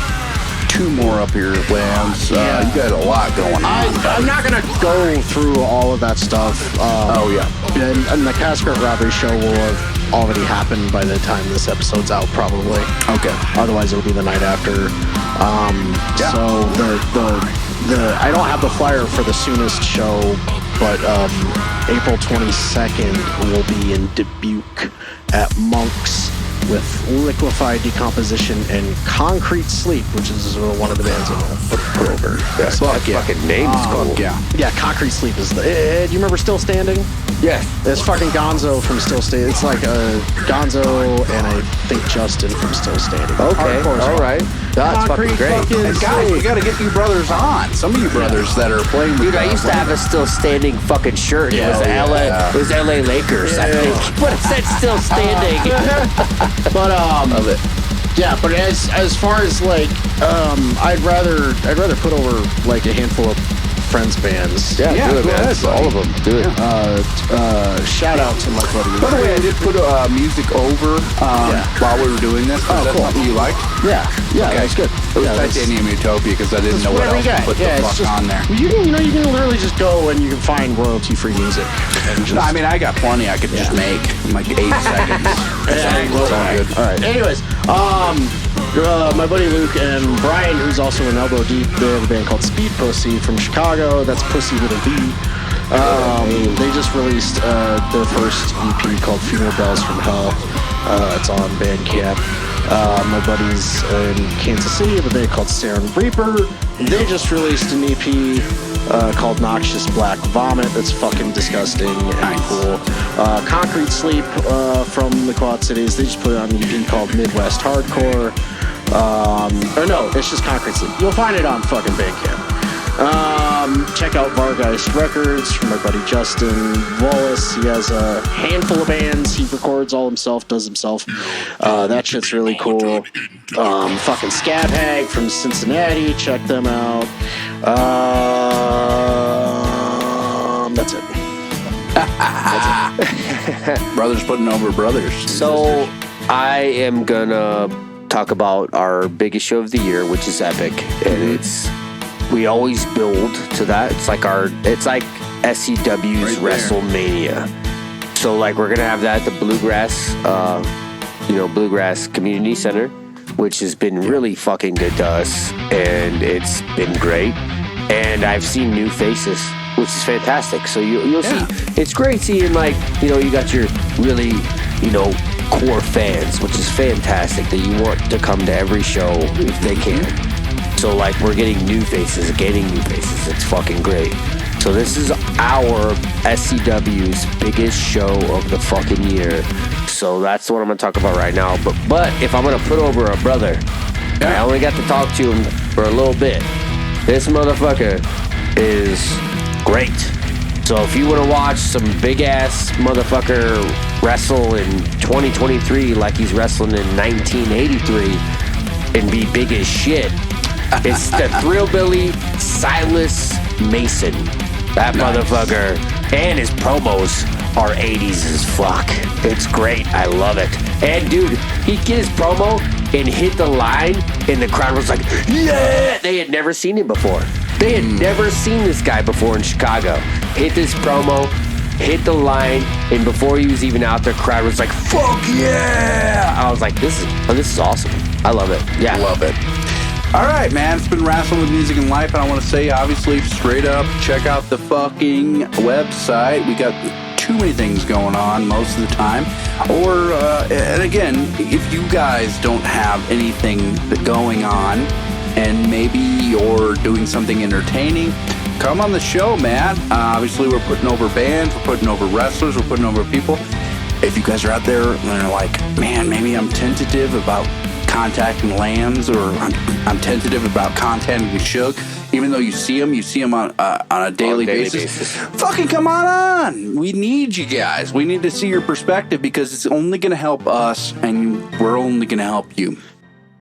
2 more up here, Lambs. You got a lot going on. I'm not gonna go through all of that stuff. And the Casket Robbery show will have already happened by the time this episode's out, probably. Okay. Otherwise, it'll be the night after. So the I don't have the flyer for the soonest show, but April 22nd will be in Dubuque at Monk's with Liquefied Decomposition and Concrete Sleep, which is one of the bands that put over. That fucking name is cool. Yeah, Concrete Sleep is the. Do you remember Still Standing? Yes. It's fucking Gonzo from Still Standing. It's like Gonzo and I think Justin from Still Standing. Okay, all right. That's fucking great. And guys, we got to get you brothers on. Some of you brothers that are playing with Dude, I used to have a Still Standing fucking shirt. It was LA. It was LA Lakers, I think. But it said Still Standing. But Love it. yeah, but as far as like I'd rather put over like a handful of friends bands. Yeah, do it, go man. ahead, All of them. Do it. Shout out to my buddy. By the way, I did put music over while we were doing this. Is that cool. something you liked? Yeah, that's good. It was Titanium Utopia because I didn't know what else to put the fuck on there. You can literally just go and you can find royalty-free music. And just, No, I mean, I got plenty I could just make in like 8 seconds. It's all good. All right. Anyways, my buddy Luke and Brian, who's also in Elbow Deep, they have a band called Speed Pussy from Chicago. That's Pussy with a V. They just released their first EP called Funeral Bells from Hell. It's on Bandcamp. My buddies in Kansas City have a band called Saren Reaper. They just released an EP called Noxious Black Vomit. That's fucking disgusting and cool. Concrete Sleep from the Quad Cities. They just put it on an EP called Midwest Hardcore. Or no, it's just Concrete Sleep. You'll find it on fucking Bandcamp. Check out Vargeist Records from my buddy Justin Wallace. He has a handful of bands. He records all himself, does himself. That shit's really cool. Fucking Scab Hag from Cincinnati. Check them out. That's it. Brothers putting over brothers. So I am gonna talk about our biggest show of the year, which is Epic, and we always build to that. It's like SCW's WrestleMania. So like we're gonna have that at the Bluegrass, Bluegrass Community Center, which has been really fucking good to us, and it's been great. And I've seen new faces, which is fantastic. So you'll see, it's great seeing you got your really, core fans, which is fantastic that you want to come to every show if they can. So we're getting new faces, gaining new faces. It's fucking great. So this is our SCW's biggest show of the fucking year. So that's what I'm gonna talk about right now. But if I'm gonna put over a brother, I only got to talk to him for a little bit. This motherfucker is great. So if you want to watch some big ass motherfucker wrestle in 2023 like he's wrestling in 1983 and be big as shit, it's the Thrillbilly Silas Mason. That motherfucker, and his promos are 80s as fuck. It's great. I love it. And dude, he'd get his promo and hit the line, and the crowd was like, yeah! They had never seen him before. They had never seen this guy before in Chicago. Hit this promo, hit the line, and before he was even out there, crowd was like, fuck yeah! I was like, this is awesome. I love it. Yeah. Love it. All right, man. It's been Wrestling with Music and Life, and I want to say, obviously, straight up, check out the fucking website. We got too many things going on most of the time. Or, and again, if you guys don't have anything going on, and maybe you're doing something entertaining, come on the show, man. Obviously, we're putting over bands, we're putting over wrestlers, we're putting over people. If you guys are out there and are like, man, maybe I'm tentative about contacting Lambs, or I'm tentative about contacting Shug, even though you see them on a daily basis. Fucking come on! We need you guys. We need to see your perspective because it's only going to help us, and we're only going to help you.